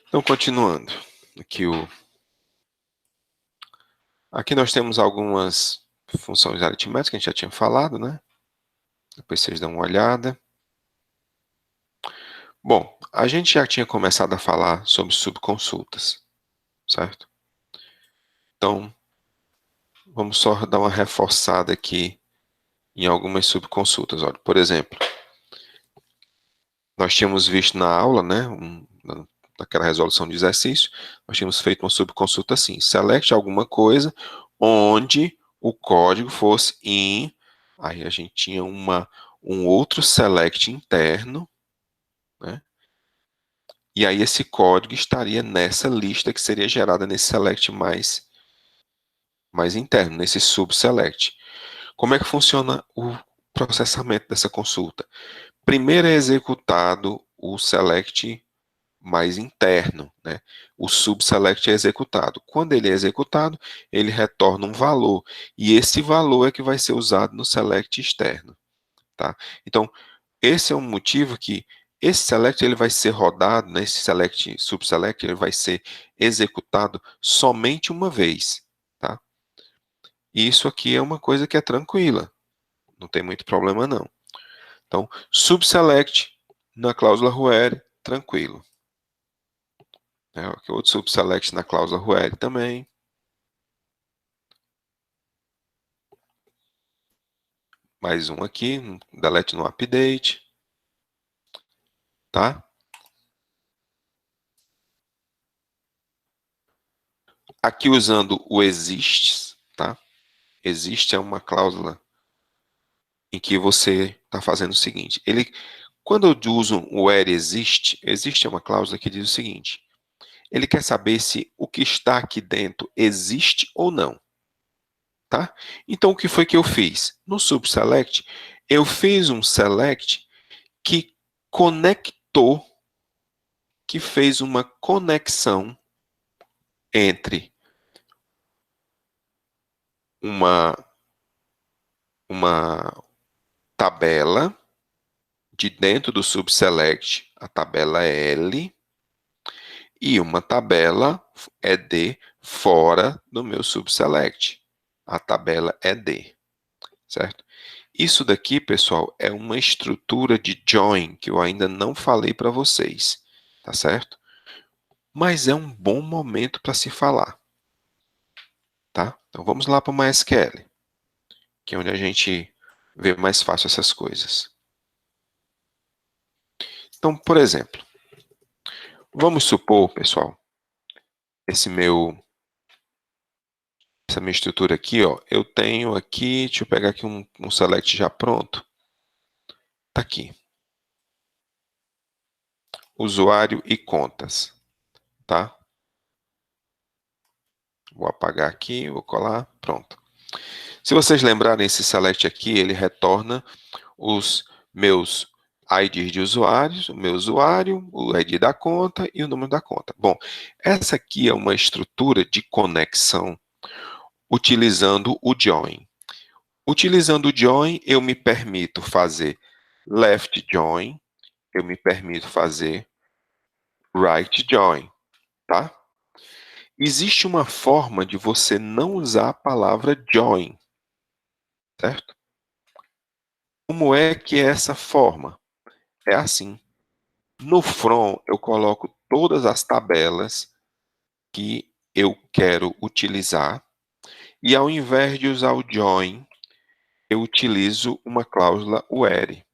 Então, continuando. Aqui nós temos algumas funções aritméticas que a gente já tinha falado, né? Depois vocês dão uma olhada. Bom, a gente já tinha começado a falar sobre subconsultas, certo? Então, vamos só dar uma reforçada aqui em algumas subconsultas. Olha, por exemplo, nós tínhamos visto na aula, né, naquela resolução de exercício, nós tínhamos feito uma subconsulta assim: select alguma coisa onde o código fosse in, aí a gente tinha um outro select interno, né, e aí esse código estaria nessa lista que seria gerada nesse select mais interno, nesse subselect. Como é que funciona o processamento dessa consulta? Primeiro é executado o select mais interno, né? O subselect é executado. Quando ele é executado, ele retorna um valor, e esse valor é que vai ser usado no select externo, tá? Então, esse é um motivo que esse select ele vai ser rodado, né? Esse select, subselect, ele vai ser executado somente uma vez, tá? E isso aqui é uma coisa que é tranquila, não tem muito problema não. Então, subselect na cláusula where, tranquilo. Outro subselect na cláusula where também. Mais um aqui, delete no update. Tá? Aqui usando o exists, tá? Existe é uma cláusula em que você está fazendo o seguinte. Quando eu uso o where existe, existe é uma cláusula que diz o seguinte: ele quer saber se o que está aqui dentro existe ou não. Tá? Então, o que foi que eu fiz? No subselect, eu fiz um select que conectou, que fez uma conexão entre uma tabela de dentro do subselect, a tabela L, e uma tabela ED fora do meu subselect, a tabela ED, certo? Isso daqui, pessoal, é uma estrutura de join que eu ainda não falei para vocês, tá certo? Mas é um bom momento para se falar, tá? Então vamos lá para o MySQL, que é onde a gente vê mais fácil essas coisas. Então, por exemplo, vamos supor, pessoal, essa minha estrutura aqui, ó, eu tenho aqui, deixa eu pegar aqui um select já pronto, tá aqui, usuário e contas, tá? Vou apagar aqui, vou colar, pronto. Se vocês lembrarem, esse select aqui, ele retorna os meus IDs de usuários, o meu usuário, o ID da conta e o número da conta. Bom, essa aqui é uma estrutura de conexão utilizando o join. Utilizando o join, eu me permito fazer left join, eu me permito fazer right join, tá? Existe uma forma de você não usar a palavra join, certo? Como é que é essa forma? É assim. No from, eu coloco todas as tabelas que eu quero utilizar, e ao invés de usar o join, eu utilizo uma cláusula where,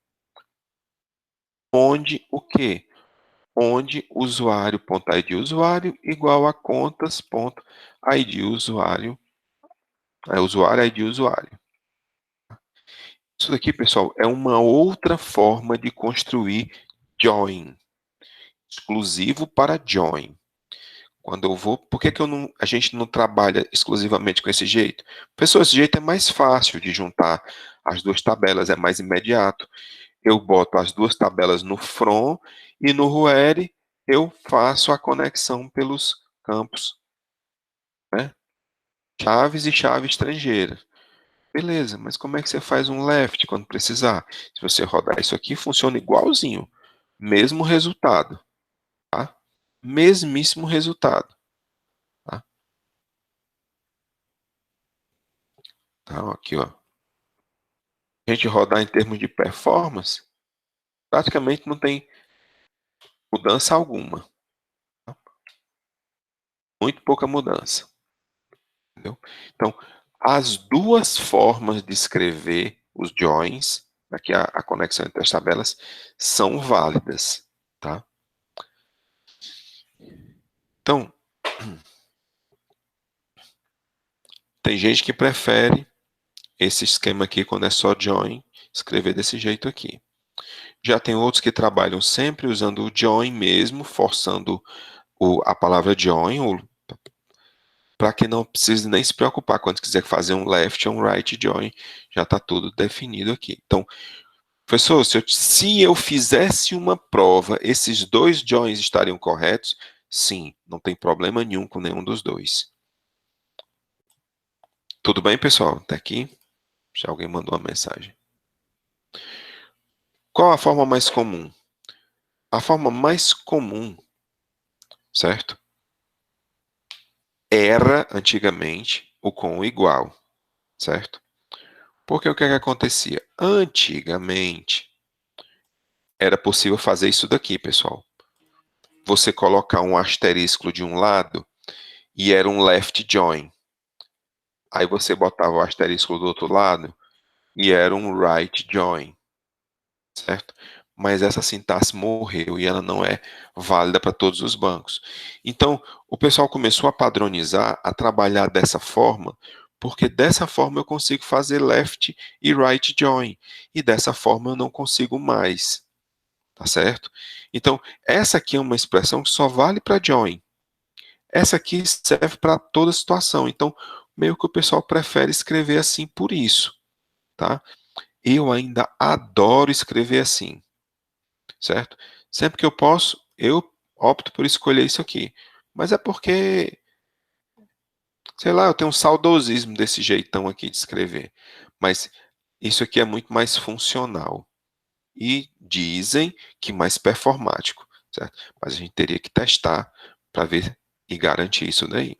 onde o quê? Onde usuário.id usuário igual a contas.id usuário, usuário ID usuário. Isso daqui, pessoal, é uma outra forma de construir join, exclusivo para join. Quando eu vou, por que a gente não trabalha exclusivamente com esse jeito? Pessoal, esse jeito é mais fácil de juntar as duas tabelas, é mais imediato. Eu boto as duas tabelas no from e no where eu faço a conexão pelos campos, né? Chaves e chave estrangeira. Beleza, mas como é que você faz um left quando precisar? Se você rodar isso aqui, funciona igualzinho. Mesmo resultado, tá? Mesmíssimo resultado, tá? Então, aqui, ó. A gente rodar em termos de performance, praticamente não tem mudança alguma, tá? Muito pouca mudança, entendeu? Então, as duas formas de escrever os joins, aqui a conexão entre as tabelas, são válidas, tá? Então, tem gente que prefere esse esquema aqui, quando é só join, escrever desse jeito aqui. Já tem outros que trabalham sempre usando o join mesmo, forçando a palavra join, para que não precise nem se preocupar quando quiser fazer um left ou um right join, já está tudo definido aqui. Então, professor, se eu fizesse uma prova, esses dois joins estariam corretos? Sim, não tem problema nenhum com nenhum dos dois. Tudo bem, pessoal? Até aqui? Já alguém mandou uma mensagem. Qual a forma mais comum? A forma mais comum, certo? Era, antigamente, o com o igual, certo? Porque o que é que acontecia? Antigamente, era possível fazer isso daqui, pessoal. Você colocar um asterisco de um lado e era um left join. Aí você botava o asterisco do outro lado e era um right join, certo? Mas essa sintaxe morreu e ela não é válida para todos os bancos. Então, o pessoal começou a padronizar, a trabalhar dessa forma, porque dessa forma eu consigo fazer left e right join, e dessa forma eu não consigo mais, tá certo? Então, essa aqui é uma expressão que só vale para join. Essa aqui serve para toda situação. Então, meio que o pessoal prefere escrever assim por isso, tá? Eu ainda adoro escrever assim, certo? Sempre que eu posso, eu opto por escolher isso aqui. Mas é porque, sei lá, eu tenho um saudosismo desse jeitão aqui de escrever. Mas isso aqui é muito mais funcional. E dizem que mais performático, certo? Mas a gente teria que testar para ver e garantir isso daí.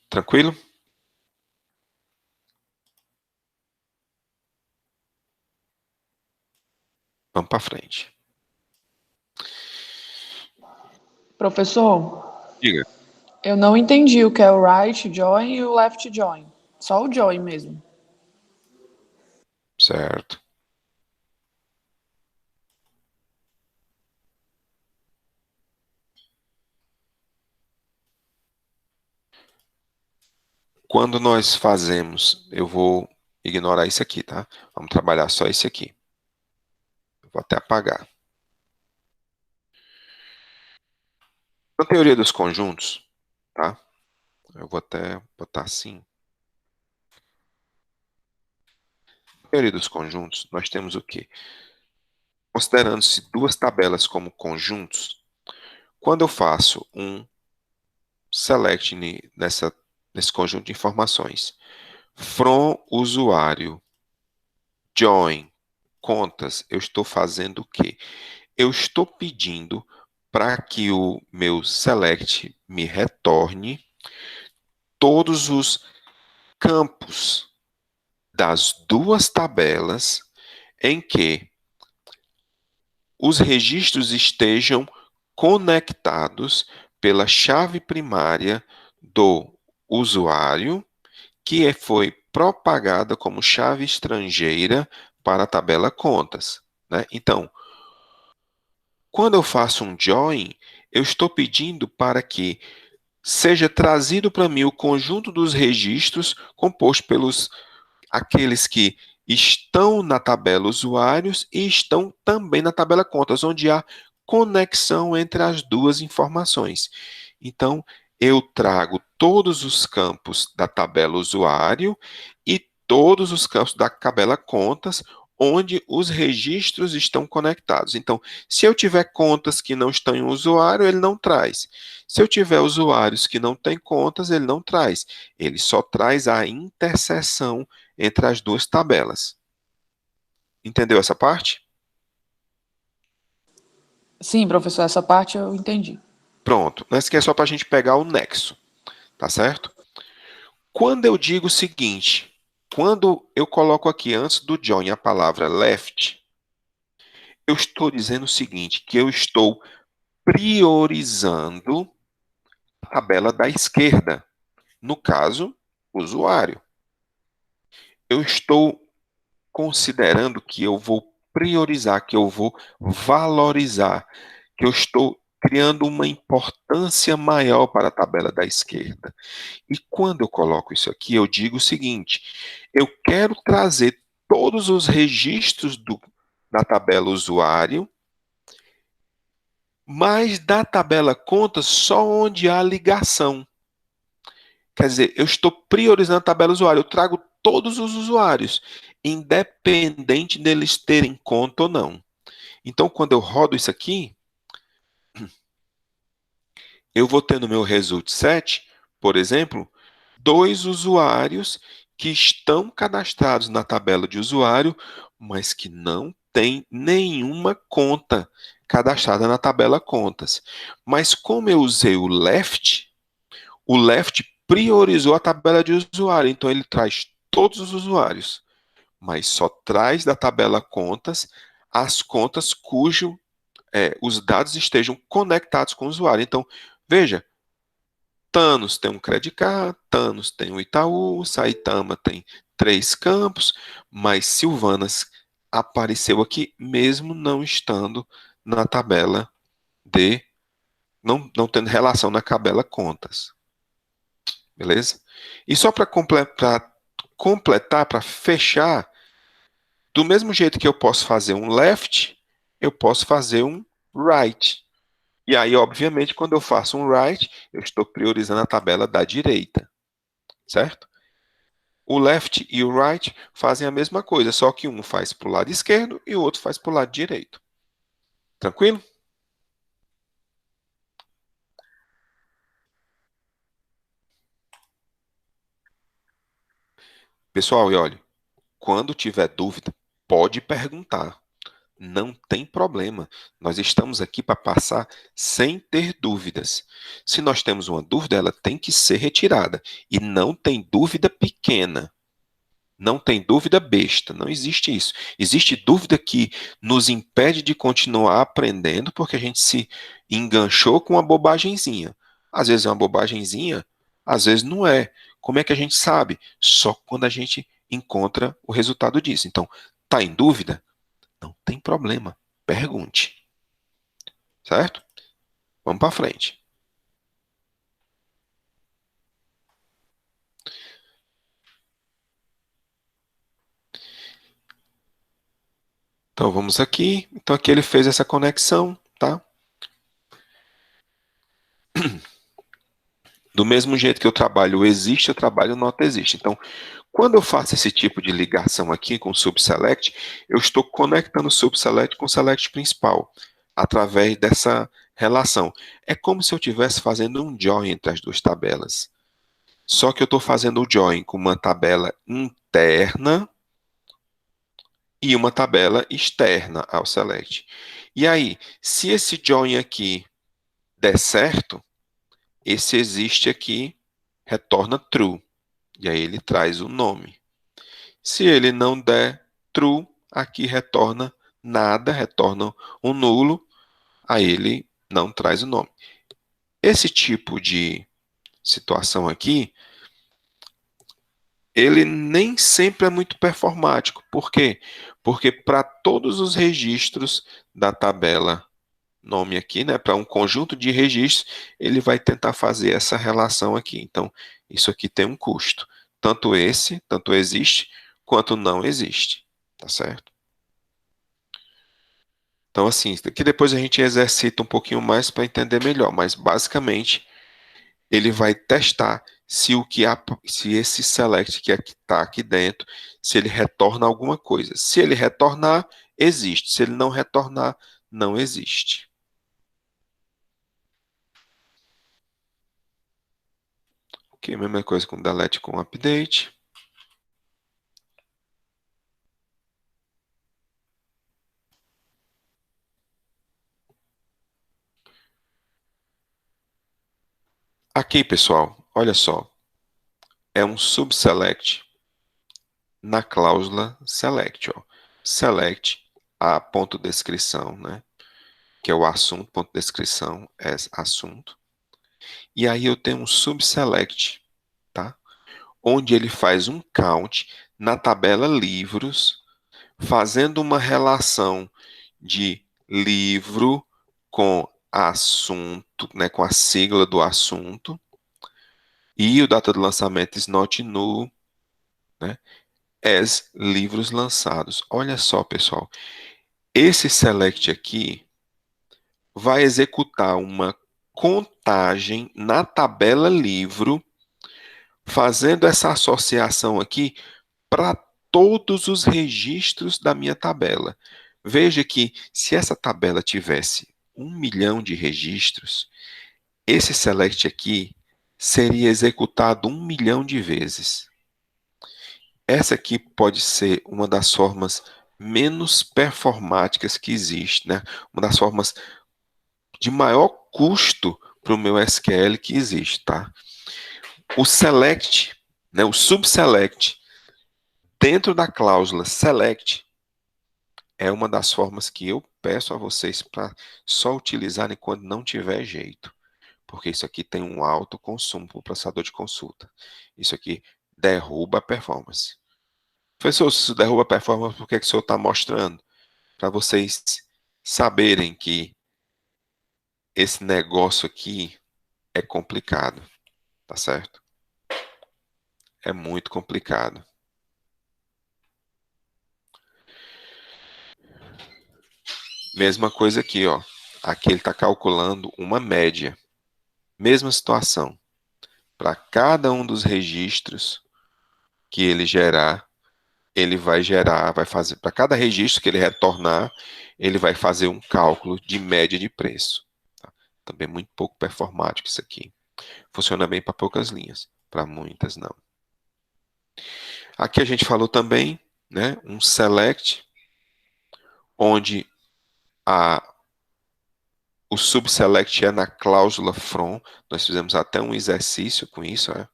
Tranquilo? Vamos para frente. Professor, Diga. eu não entendi o que é o right join e o left join. Só o join mesmo. Certo. Quando nós fazemos, eu vou ignorar isso aqui, tá? Vamos trabalhar só esse aqui. Eu vou até apagar. Na teoria dos conjuntos, tá? Eu vou até botar assim. Na teoria dos conjuntos, nós temos o quê? Considerando-se duas tabelas como conjuntos, quando eu faço um select nesse conjunto de informações, from usuário, join, contas, eu estou fazendo o quê? Eu estou pedindo para que o meu select me retorne todos os campos das duas tabelas em que os registros estejam conectados pela chave primária do usuário, que foi propagada como chave estrangeira para a tabela contas, né? Então, quando eu faço um join, eu estou pedindo para que seja trazido para mim o conjunto dos registros composto pelos aqueles que estão na tabela usuários e estão também na tabela contas, onde há conexão entre as duas informações. Então, eu trago todos os campos da tabela usuário e todos os campos da tabela contas, onde os registros estão conectados. Então, se eu tiver contas que não estão em usuário, ele não traz. Se eu tiver usuários que não têm contas, ele não traz. Ele só traz a interseção entre as duas tabelas. Entendeu essa parte? Sim, professor, essa parte eu entendi. Pronto. Essa aqui é só para a gente pegar o nexo, tá certo? Quando eu digo o seguinte, quando eu coloco aqui antes do join a palavra left, eu estou dizendo o seguinte, que eu estou priorizando a tabela da esquerda, no caso, usuário. Eu estou considerando que eu vou priorizar, que eu vou valorizar, que eu estou criando uma importância maior para a tabela da esquerda. E quando eu coloco isso aqui, eu digo o seguinte, eu quero trazer todos os registros da tabela usuário, mas da tabela conta só onde há ligação. Quer dizer, eu estou priorizando a tabela usuário, eu trago todos os usuários, independente deles terem conta ou não. Então, quando eu rodo isso aqui, eu vou ter no meu result set, por exemplo, 2 usuários que estão cadastrados na tabela de usuário, mas que não têm nenhuma conta cadastrada na tabela contas. Mas como eu usei o left priorizou a tabela de usuário, então ele traz todos os usuários, mas só traz da tabela contas as contas os dados estejam conectados com o usuário. Então, veja, Thanos tem um Credit Card, Thanos tem um Itaú, Saitama tem 3 campos, mas Silvanas apareceu aqui mesmo não estando na tabela não tendo relação na tabela contas. Beleza? E só para completar, para fechar, do mesmo jeito que eu posso fazer um left, eu posso fazer um right. E aí, obviamente, quando eu faço um right, eu estou priorizando a tabela da direita, certo? O left e o right fazem a mesma coisa, só que um faz para o lado esquerdo e o outro faz para o lado direito. Tranquilo? Pessoal, e olha, quando tiver dúvida, pode perguntar. Não tem problema. Nós estamos aqui para passar sem ter dúvidas. Se nós temos uma dúvida, ela tem que ser retirada. E não tem dúvida pequena. Não tem dúvida besta, não existe isso. Existe dúvida que nos impede de continuar aprendendo porque a gente se enganchou com uma bobagenzinha. Às vezes é uma bobagenzinha, às vezes não é. Como é que a gente sabe? Só quando a gente encontra o resultado disso. Então, tá em dúvida? Não tem problema. Pergunte. Certo? Vamos para frente. Então, vamos aqui. Então, aqui ele fez essa conexão, tá? Do mesmo jeito que eu trabalho o existe, eu trabalho o not existe. Então, quando eu faço esse tipo de ligação aqui com o subselect, eu estou conectando o subselect com o select principal, através dessa relação. É como se eu estivesse fazendo um join entre as duas tabelas. Só que eu estou fazendo o join com uma tabela interna e uma tabela externa ao select. E aí, se esse join aqui der certo, esse existe aqui retorna true. E aí ele traz o nome. Se ele não der true, aqui retorna nada, retorna um nulo, aí ele não traz o nome. Esse tipo de situação aqui, ele nem sempre é muito performático. Por quê? Porque para todos os registros da tabela nome aqui, né, para um conjunto de registros, ele vai tentar fazer essa relação aqui. Então, isso aqui tem um custo. Tanto existe, quanto não existe. Tá certo? Então, assim, aqui depois a gente exercita um pouquinho mais para entender melhor, mas basicamente ele vai testar se esse select que está aqui dentro, se ele retorna alguma coisa. Se ele retornar, existe. Se ele não retornar, não existe. Ok, mesma coisa com delete com update. Aqui, pessoal, olha só. É um subselect na cláusula select. Ó. Select a ponto descrição, né? Que é o assunto, ponto descrição é assunto. E aí eu tenho um subselect, tá? Onde ele faz um count na tabela livros, fazendo uma relação de livro com assunto, né, com a sigla do assunto, e o data do lançamento is not null, né, as livros lançados. Olha só, pessoal, esse select aqui vai executar uma contagem na tabela livro, fazendo essa associação aqui para todos os registros da minha tabela. Veja que se essa tabela tivesse 1 milhão de registros, esse select aqui seria executado 1 milhão de vezes. Essa aqui pode ser uma das formas menos performáticas que existe, né? Uma das formas de maior custo para o meu SQL que existe, tá? O select, né, o subselect, dentro da cláusula select, é uma das formas que eu peço a vocês para só utilizarem quando não tiver jeito. Porque isso aqui tem um alto consumo para o processador de consulta. Isso aqui derruba a performance. Professor, se isso derruba a performance, por que o senhor está mostrando? Para vocês saberem que esse negócio aqui é complicado, tá certo? É muito complicado. Mesma coisa aqui, ó. Aqui ele está calculando uma média. Mesma situação. Para cada um dos registros que ele vai gerar, vai fazer, para cada registro que ele retornar, ele vai fazer um cálculo de média de preço. Tá? Também muito pouco performático isso aqui. Funciona bem para poucas linhas, para muitas não. Aqui a gente falou também, né, um select, onde o subselect é na cláusula from. Nós fizemos até um exercício com isso. Né?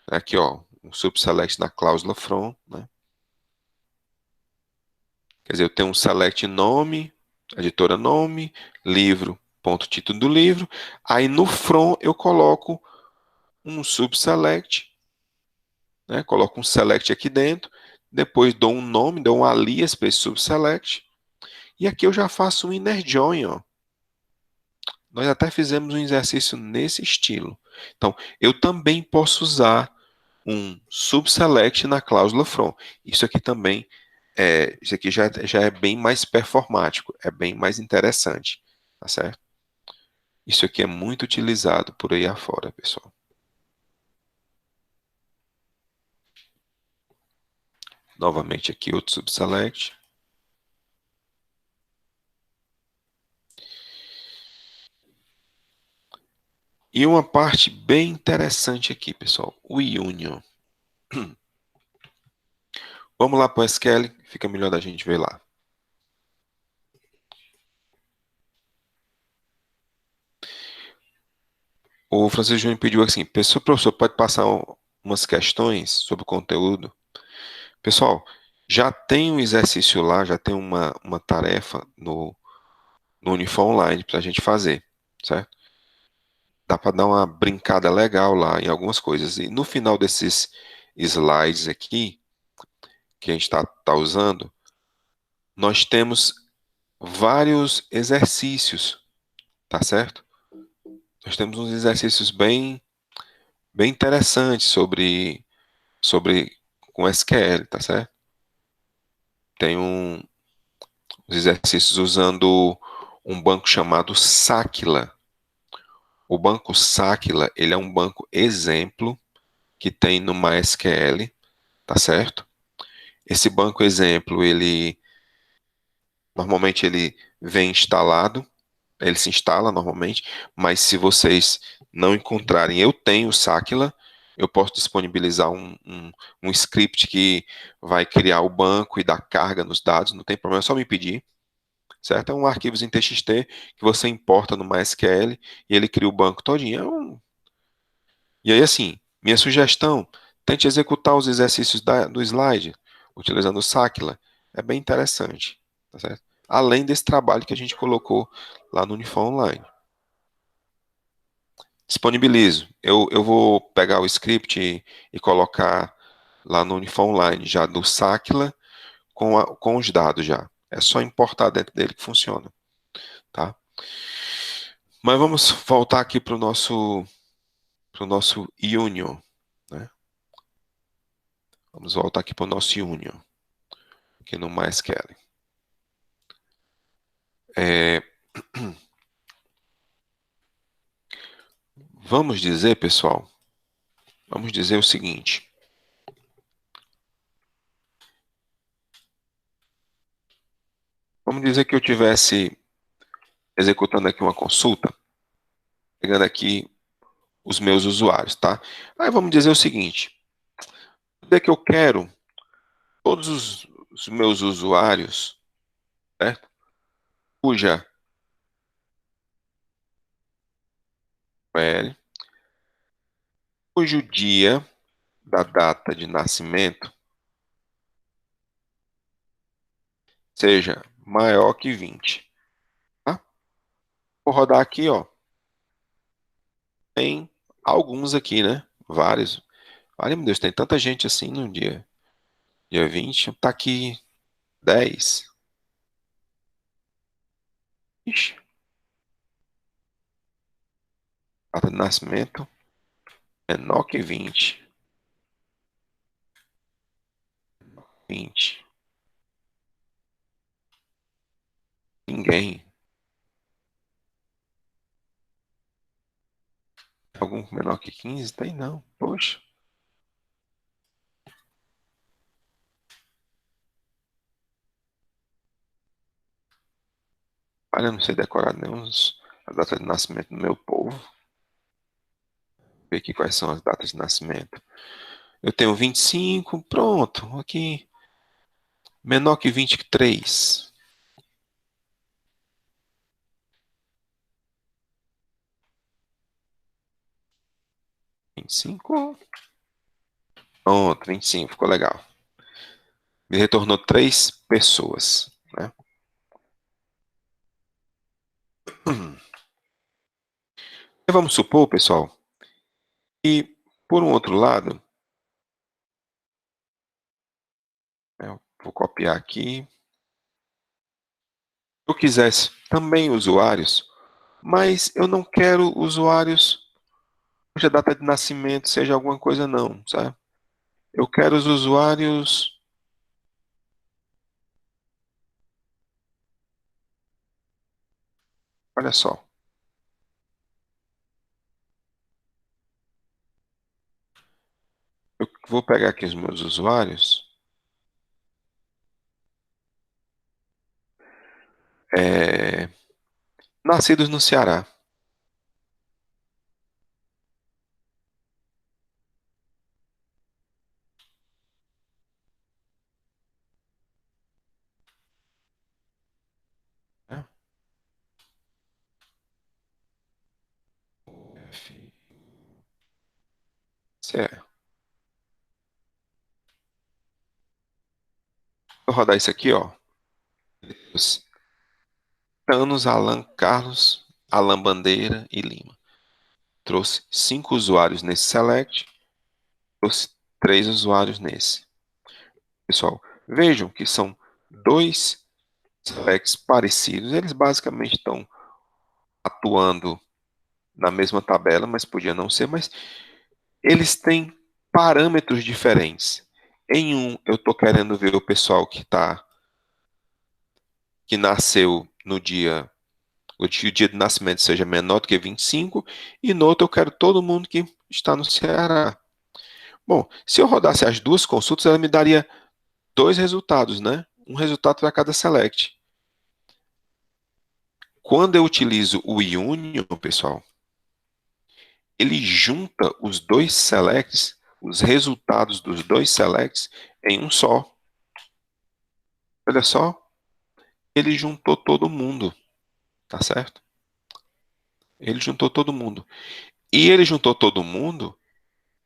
Aqui, ó, um subselect na cláusula from. Né? Quer dizer, eu tenho um select nome, editora nome, livro, ponto título do livro. Aí no from eu coloco um subselect, né? Coloco um select aqui dentro, depois dou um nome, dou um alias para esse subselect. E aqui eu já faço um inner join, ó. Nós até fizemos um exercício nesse estilo. Então, eu também posso usar um subselect na cláusula from. Isso aqui também isso aqui já é bem mais performático, é bem mais interessante, tá certo? Isso aqui é muito utilizado por aí afora, pessoal. Novamente aqui outro subselect. E uma parte bem interessante aqui, pessoal, o union. Vamos lá para o SQL, fica melhor da gente ver lá. O Francisco Júnior pediu assim, professor, pode passar umas questões sobre o conteúdo? Pessoal, já tem um exercício lá, já tem uma tarefa no Unifor Online para a gente fazer, certo? Dá para dar uma brincada legal lá em algumas coisas. E no final desses slides aqui, que a gente tá usando, nós temos vários exercícios, tá certo? Nós temos uns exercícios bem interessantes sobre com SQL, tá certo? Tem uns exercícios usando um banco chamado Sakila. O banco Sakila, ele é um banco exemplo que tem no MySQL, tá certo? Esse banco exemplo, normalmente ele vem instalado, ele se instala normalmente, mas se vocês não encontrarem, eu tenho o Sakila, eu posso disponibilizar um script que vai criar o banco e dar carga nos dados, não tem problema, é só me pedir, certo? É um arquivo em TXT que você importa no MySQL e ele cria o banco todinho. E aí, assim, minha sugestão, tente executar os exercícios do slide, utilizando o Sakila. É bem interessante, tá certo? Além desse trabalho que a gente colocou lá no Unifom Online. Disponibilizo. Eu vou pegar o script e colocar lá no Unifom Online, já do Sakila, com os dados já. É só importar dentro dele que funciona, tá? Mas vamos voltar aqui para o nosso Union, né? Vamos voltar aqui para o nosso Union, aqui no MySQL. Vamos dizer, pessoal, vamos dizer o seguinte. Vamos dizer que eu tivesse executando aqui uma consulta, pegando aqui os meus usuários, tá? Aí vamos dizer o seguinte. Dizer que eu quero todos os meus usuários, certo? Cuja URL, cujo dia da data de nascimento seja maior que 20. Tá? Vou rodar aqui, ó. Tem alguns aqui, né? Vários. Olha, meu Deus, tem tanta gente assim no dia 20. Tá aqui 10. Ixi, data de nascimento menor que 20. 20. Ninguém. Algum menor que 15? Tem não. Poxa. Olha, eu não sei decorar nenhum a data de nascimento do meu povo. Ver aqui quais são as datas de nascimento. Eu tenho 25, pronto, aqui. Menor que 23. 25. Pronto, 25, ficou legal. Me retornou 3 pessoas, né? E vamos supor, pessoal, que por um outro lado, eu vou copiar aqui, eu quisesse também usuários, mas eu não quero usuários cuja data de nascimento seja alguma coisa não, sabe? Eu quero os usuários, olha só, eu vou pegar aqui os meus usuários, é, nascidos no Ceará. Né? Certo. Vou rodar isso aqui, ó. Thanos, Alan, Carlos, Alan Bandeira e Lima. Trouxe 5 usuários nesse select, trouxe 3 usuários nesse. Pessoal, vejam que são 2 selects parecidos. Eles basicamente estão atuando na mesma tabela, mas podia não ser, mas eles têm parâmetros diferentes. Em um, eu estou querendo ver o pessoal que nasceu no dia, o dia de nascimento seja menor do que 25, e no outro eu quero todo mundo que está no Ceará. Bom, se eu rodasse as duas consultas, ela me daria dois resultados, né? Um resultado para cada select. Quando eu utilizo o union, pessoal, ele junta os dois selects, os resultados dos dois selects, em um só. Olha só, ele juntou todo mundo, tá certo? Ele juntou todo mundo. E ele juntou todo mundo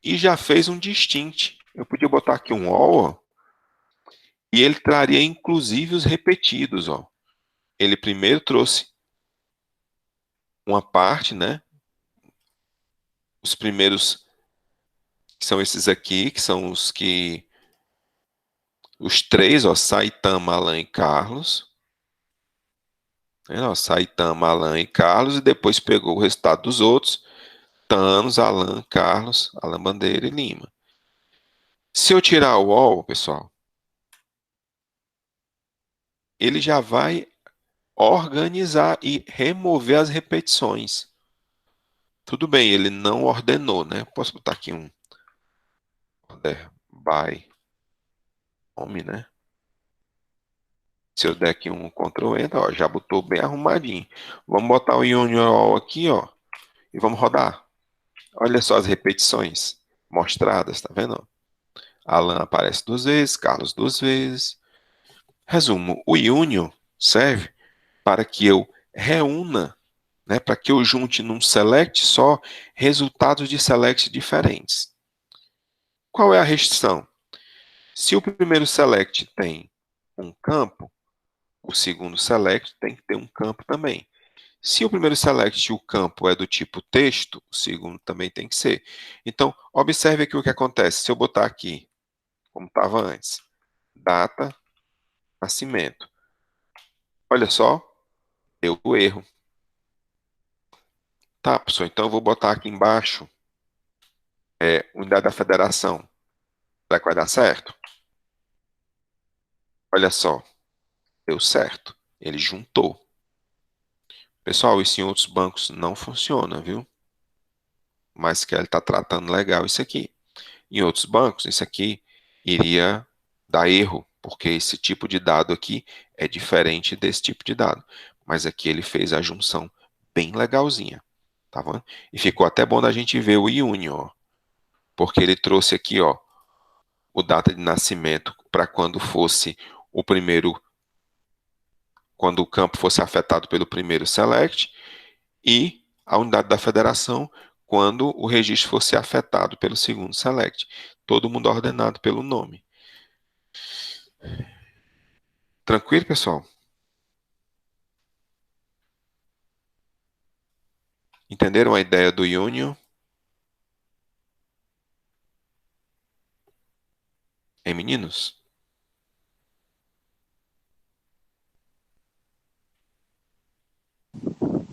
e já fez um distinct. Eu podia botar aqui um all, ó, e ele traria inclusive os repetidos, ó. Ele primeiro trouxe uma parte, né? Os primeiros que são esses aqui, que são os três, ó, Saitama, Alan e Carlos. Ó, Saitama, Alan e Carlos, e depois pegou o resultado dos outros, Thanos, Alan, Carlos, Alan Bandeira e Lima. Se eu tirar o all, pessoal, ele já vai organizar e remover as repetições. Tudo bem, ele não ordenou, né? Posso botar aqui um order by nome, né? Se eu der aqui um Ctrl Enter, ó, já botou bem arrumadinho. Vamos botar o Union All aqui, ó, e vamos rodar. Olha só as repetições mostradas, tá vendo? Alan aparece duas vezes, Carlos duas vezes. Resumo, o Union serve para que eu reúna, né, para que eu junte num select só resultados de select diferentes. Qual é a restrição? Se o primeiro select tem um campo, o segundo select tem que ter um campo também. Se o primeiro select o campo é do tipo texto, o segundo também tem que ser. Então, observe aqui o que acontece. Se eu botar aqui, como estava antes, data, nascimento. Olha só, deu o erro. Tá, pessoal, então eu vou botar aqui embaixo, unidade da federação. Será que vai dar certo? Olha só, deu certo. Ele juntou. Pessoal, isso em outros bancos não funciona, viu? Mas que ele está tratando legal isso aqui. Em outros bancos, isso aqui iria dar erro, porque esse tipo de dado aqui é diferente desse tipo de dado. Mas aqui ele fez a junção bem legalzinha, tá vendo? E ficou até bom da gente ver o union, ó, porque ele trouxe aqui, ó, o data de nascimento para quando fosse o primeiro, quando o campo fosse afetado pelo primeiro select, e a unidade da federação quando o registro fosse afetado pelo segundo select. Todo mundo ordenado pelo nome. Tranquilo, pessoal? Entenderam a ideia do union? Hein, meninos?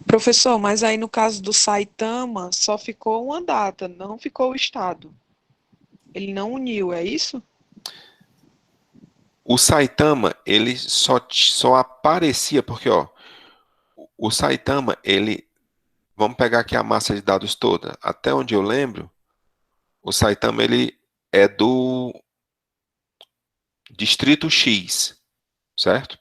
Professor, mas aí no caso do Saitama só ficou uma data, não ficou o estado. Ele não uniu, é isso? O Saitama, ele só aparecia, porque, ó, o Saitama, ele, vamos pegar aqui a massa de dados toda. Até onde eu lembro, o Saitama, ele é do distrito X, certo?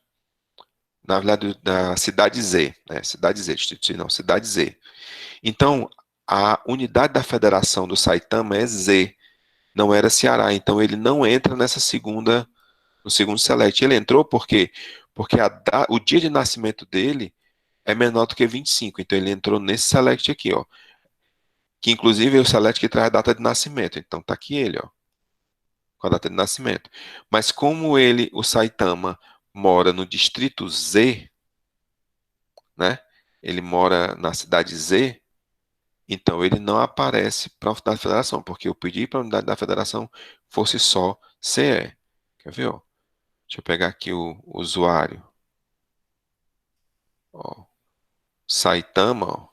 Na verdade, da cidade Z, né? Cidade Z, distrito X não, cidade Z. Então, a unidade da federação do Saitama é Z, não era Ceará. Então, ele não entra no segundo select. Ele entrou porque o dia de nascimento dele é menor do que 25. Então, ele entrou nesse select aqui, ó. Que, inclusive, é o select que traz a data de nascimento. Então, tá aqui ele, ó, com a data de nascimento. Mas como ele, o Saitama, mora no distrito Z, né? Ele mora na cidade Z, então ele não aparece para a unidade da federação, porque eu pedi para a unidade da federação fosse só CE. Quer ver, ó? Deixa eu pegar aqui o usuário. Ó, Saitama, ó,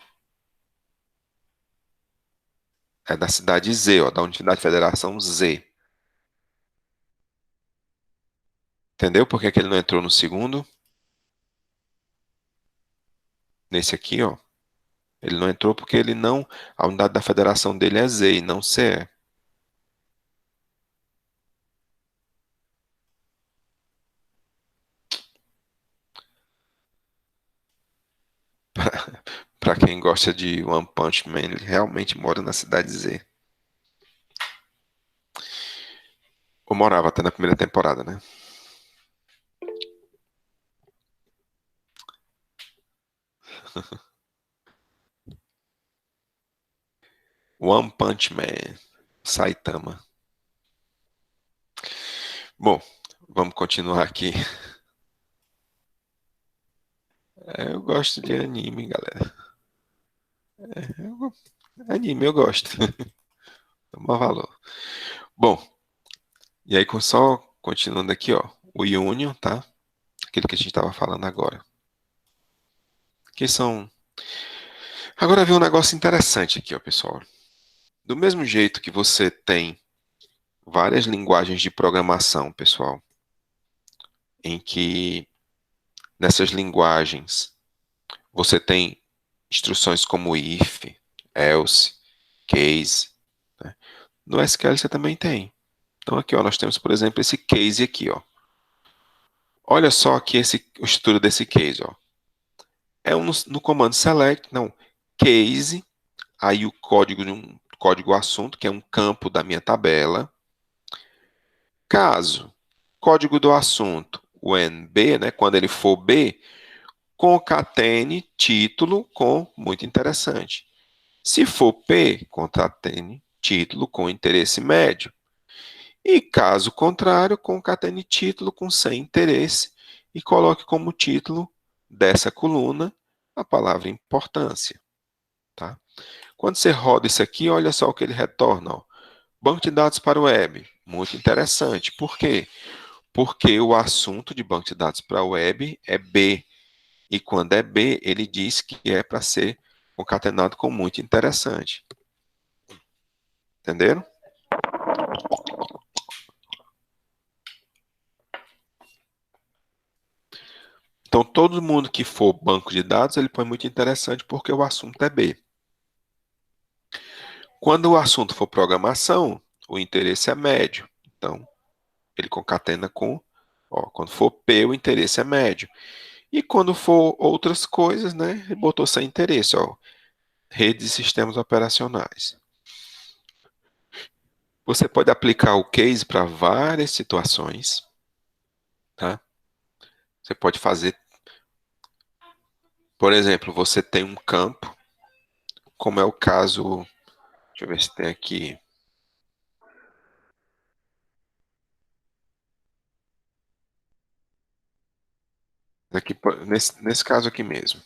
é da cidade Z, ó, da unidade de federação Z. Entendeu por que que ele não entrou no segundo? Nesse aqui, ó. Ele não entrou porque ele não. A unidade da federação dele é Z e não CE. Pra quem gosta de One Punch Man, ele realmente mora na cidade Z. Ou morava até na primeira temporada, né? One Punch Man, Saitama. Bom, vamos continuar aqui. Eu gosto de anime, galera. Anime eu gosto. Toma valor. Bom, e aí só continuando aqui, ó. O Union, tá? Aquilo que a gente estava falando agora. Que são. Agora vem um negócio interessante aqui, ó, pessoal. Do mesmo jeito que você tem várias linguagens de programação, pessoal, em que nessas linguagens você tem instruções como if, else, case, né? No SQL você também tem. Então aqui, ó, nós temos, por exemplo, esse case aqui, ó. Olha só aqui o estrutura desse case, ó. É no comando select, não, case, aí o código de um código assunto, que é um campo da minha tabela. Caso código do assunto, when B, né, quando ele for B, concatene título com muito interessante. Se for P, concatene título com interesse médio. E caso contrário, concatene título com sem interesse e coloque como título dessa coluna a palavra importância. Tá? Quando você roda isso aqui, olha só o que ele retorna. Ó. Banco de dados para o web. Muito interessante. Por quê? Porque o assunto de banco de dados para a web é B. E quando é B, ele diz que é para ser concatenado com muito interessante. Entenderam? Então, todo mundo que for banco de dados, ele põe muito interessante porque o assunto é B. Quando o assunto for programação, o interesse é médio. Então, ele concatena com, ó, quando for P, o interesse é médio. E quando for outras coisas, né, ele botou sem interesse, ó, rede de sistemas operacionais. Você pode aplicar o case para várias situações, tá? Você pode fazer, por exemplo, você tem um campo, como é o caso, deixa eu ver se tem aqui. Aqui, nesse caso aqui mesmo.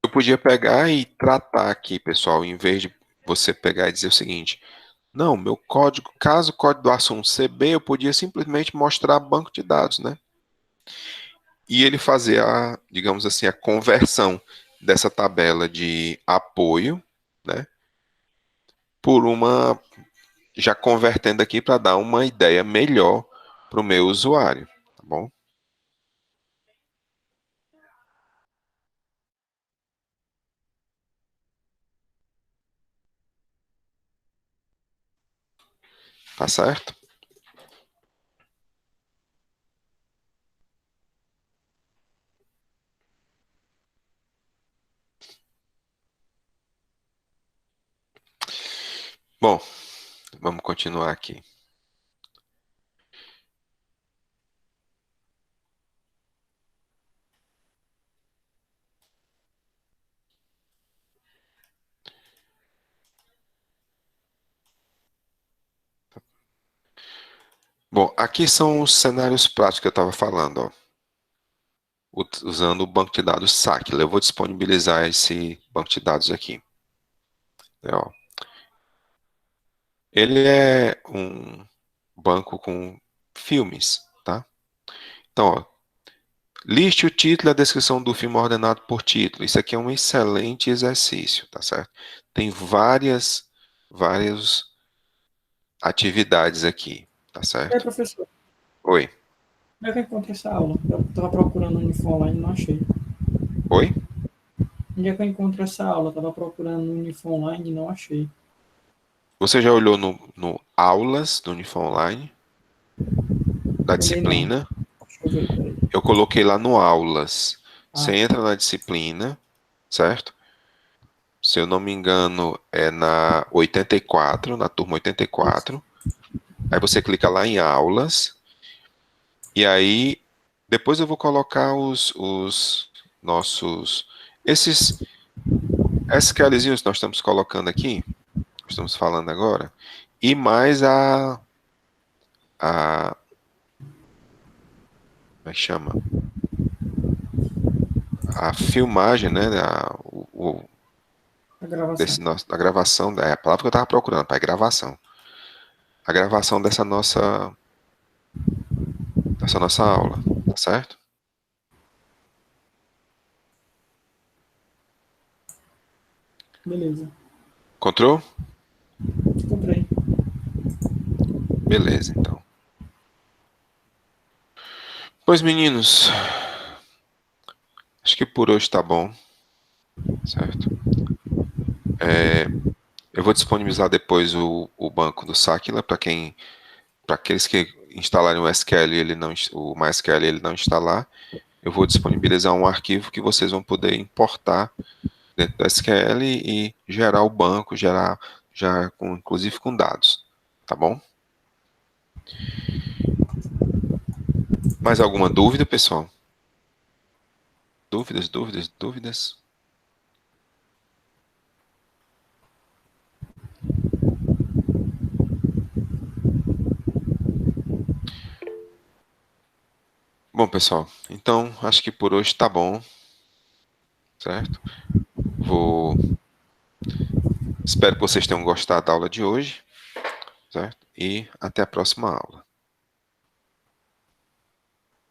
Eu podia pegar e tratar aqui, pessoal, em vez de você pegar e dizer o seguinte, não, meu código, caso o código do assunto CB, eu podia simplesmente mostrar banco de dados, né? E ele fazer a, digamos assim, a conversão dessa tabela de apoio, né? Por uma, já convertendo aqui para dar uma ideia melhor para o meu usuário, tá bom? Tá certo? Bom, vamos continuar aqui. Bom, aqui são os cenários práticos que eu estava falando, ó. Usando o banco de dados Sackler. Eu vou disponibilizar esse banco de dados aqui. Ó. Ele é um banco com filmes, tá? Então, ó, liste o título e a descrição do filme ordenado por título. Isso aqui é um excelente exercício, tá certo? Tem várias atividades aqui, tá É, certo? professor, Oi, como é que eu encontro essa aula? Eu estava procurando no Unifom online e não achei. oi? Onde é que eu encontro essa aula? Eu estava procurando no Unifom online e não achei. Você já olhou no aulas do Unifom Online, da Olhei não. disciplina? Deixa eu ver, peraí. Eu coloquei lá no aulas. Você Ah. entra na disciplina, certo? Se eu não me engano, é na 84, na turma 84. Aí você clica lá em aulas. E aí, depois eu vou colocar os nossos... Esses SQLzinhos que nós estamos colocando aqui, estamos falando agora, e mais como é que chama? A filmagem, né? A gravação. A gravação, é a palavra que eu estava procurando, para gravação. A gravação dessa nossa aula, tá certo? Beleza. Encontrou? Comprei. Beleza, então. Pois, meninos, acho que por hoje tá bom, certo? Eu vou disponibilizar depois o banco do Sakila para aqueles que instalarem o SQL, o MySQL ele não instalar, eu vou disponibilizar um arquivo que vocês vão poder importar dentro do SQL e gerar o banco, inclusive com dados, tá bom? Mais alguma dúvida, pessoal? Dúvidas? Bom, pessoal, então acho que por hoje tá bom, certo? Espero que vocês tenham gostado da aula de hoje, certo? E até a próxima aula.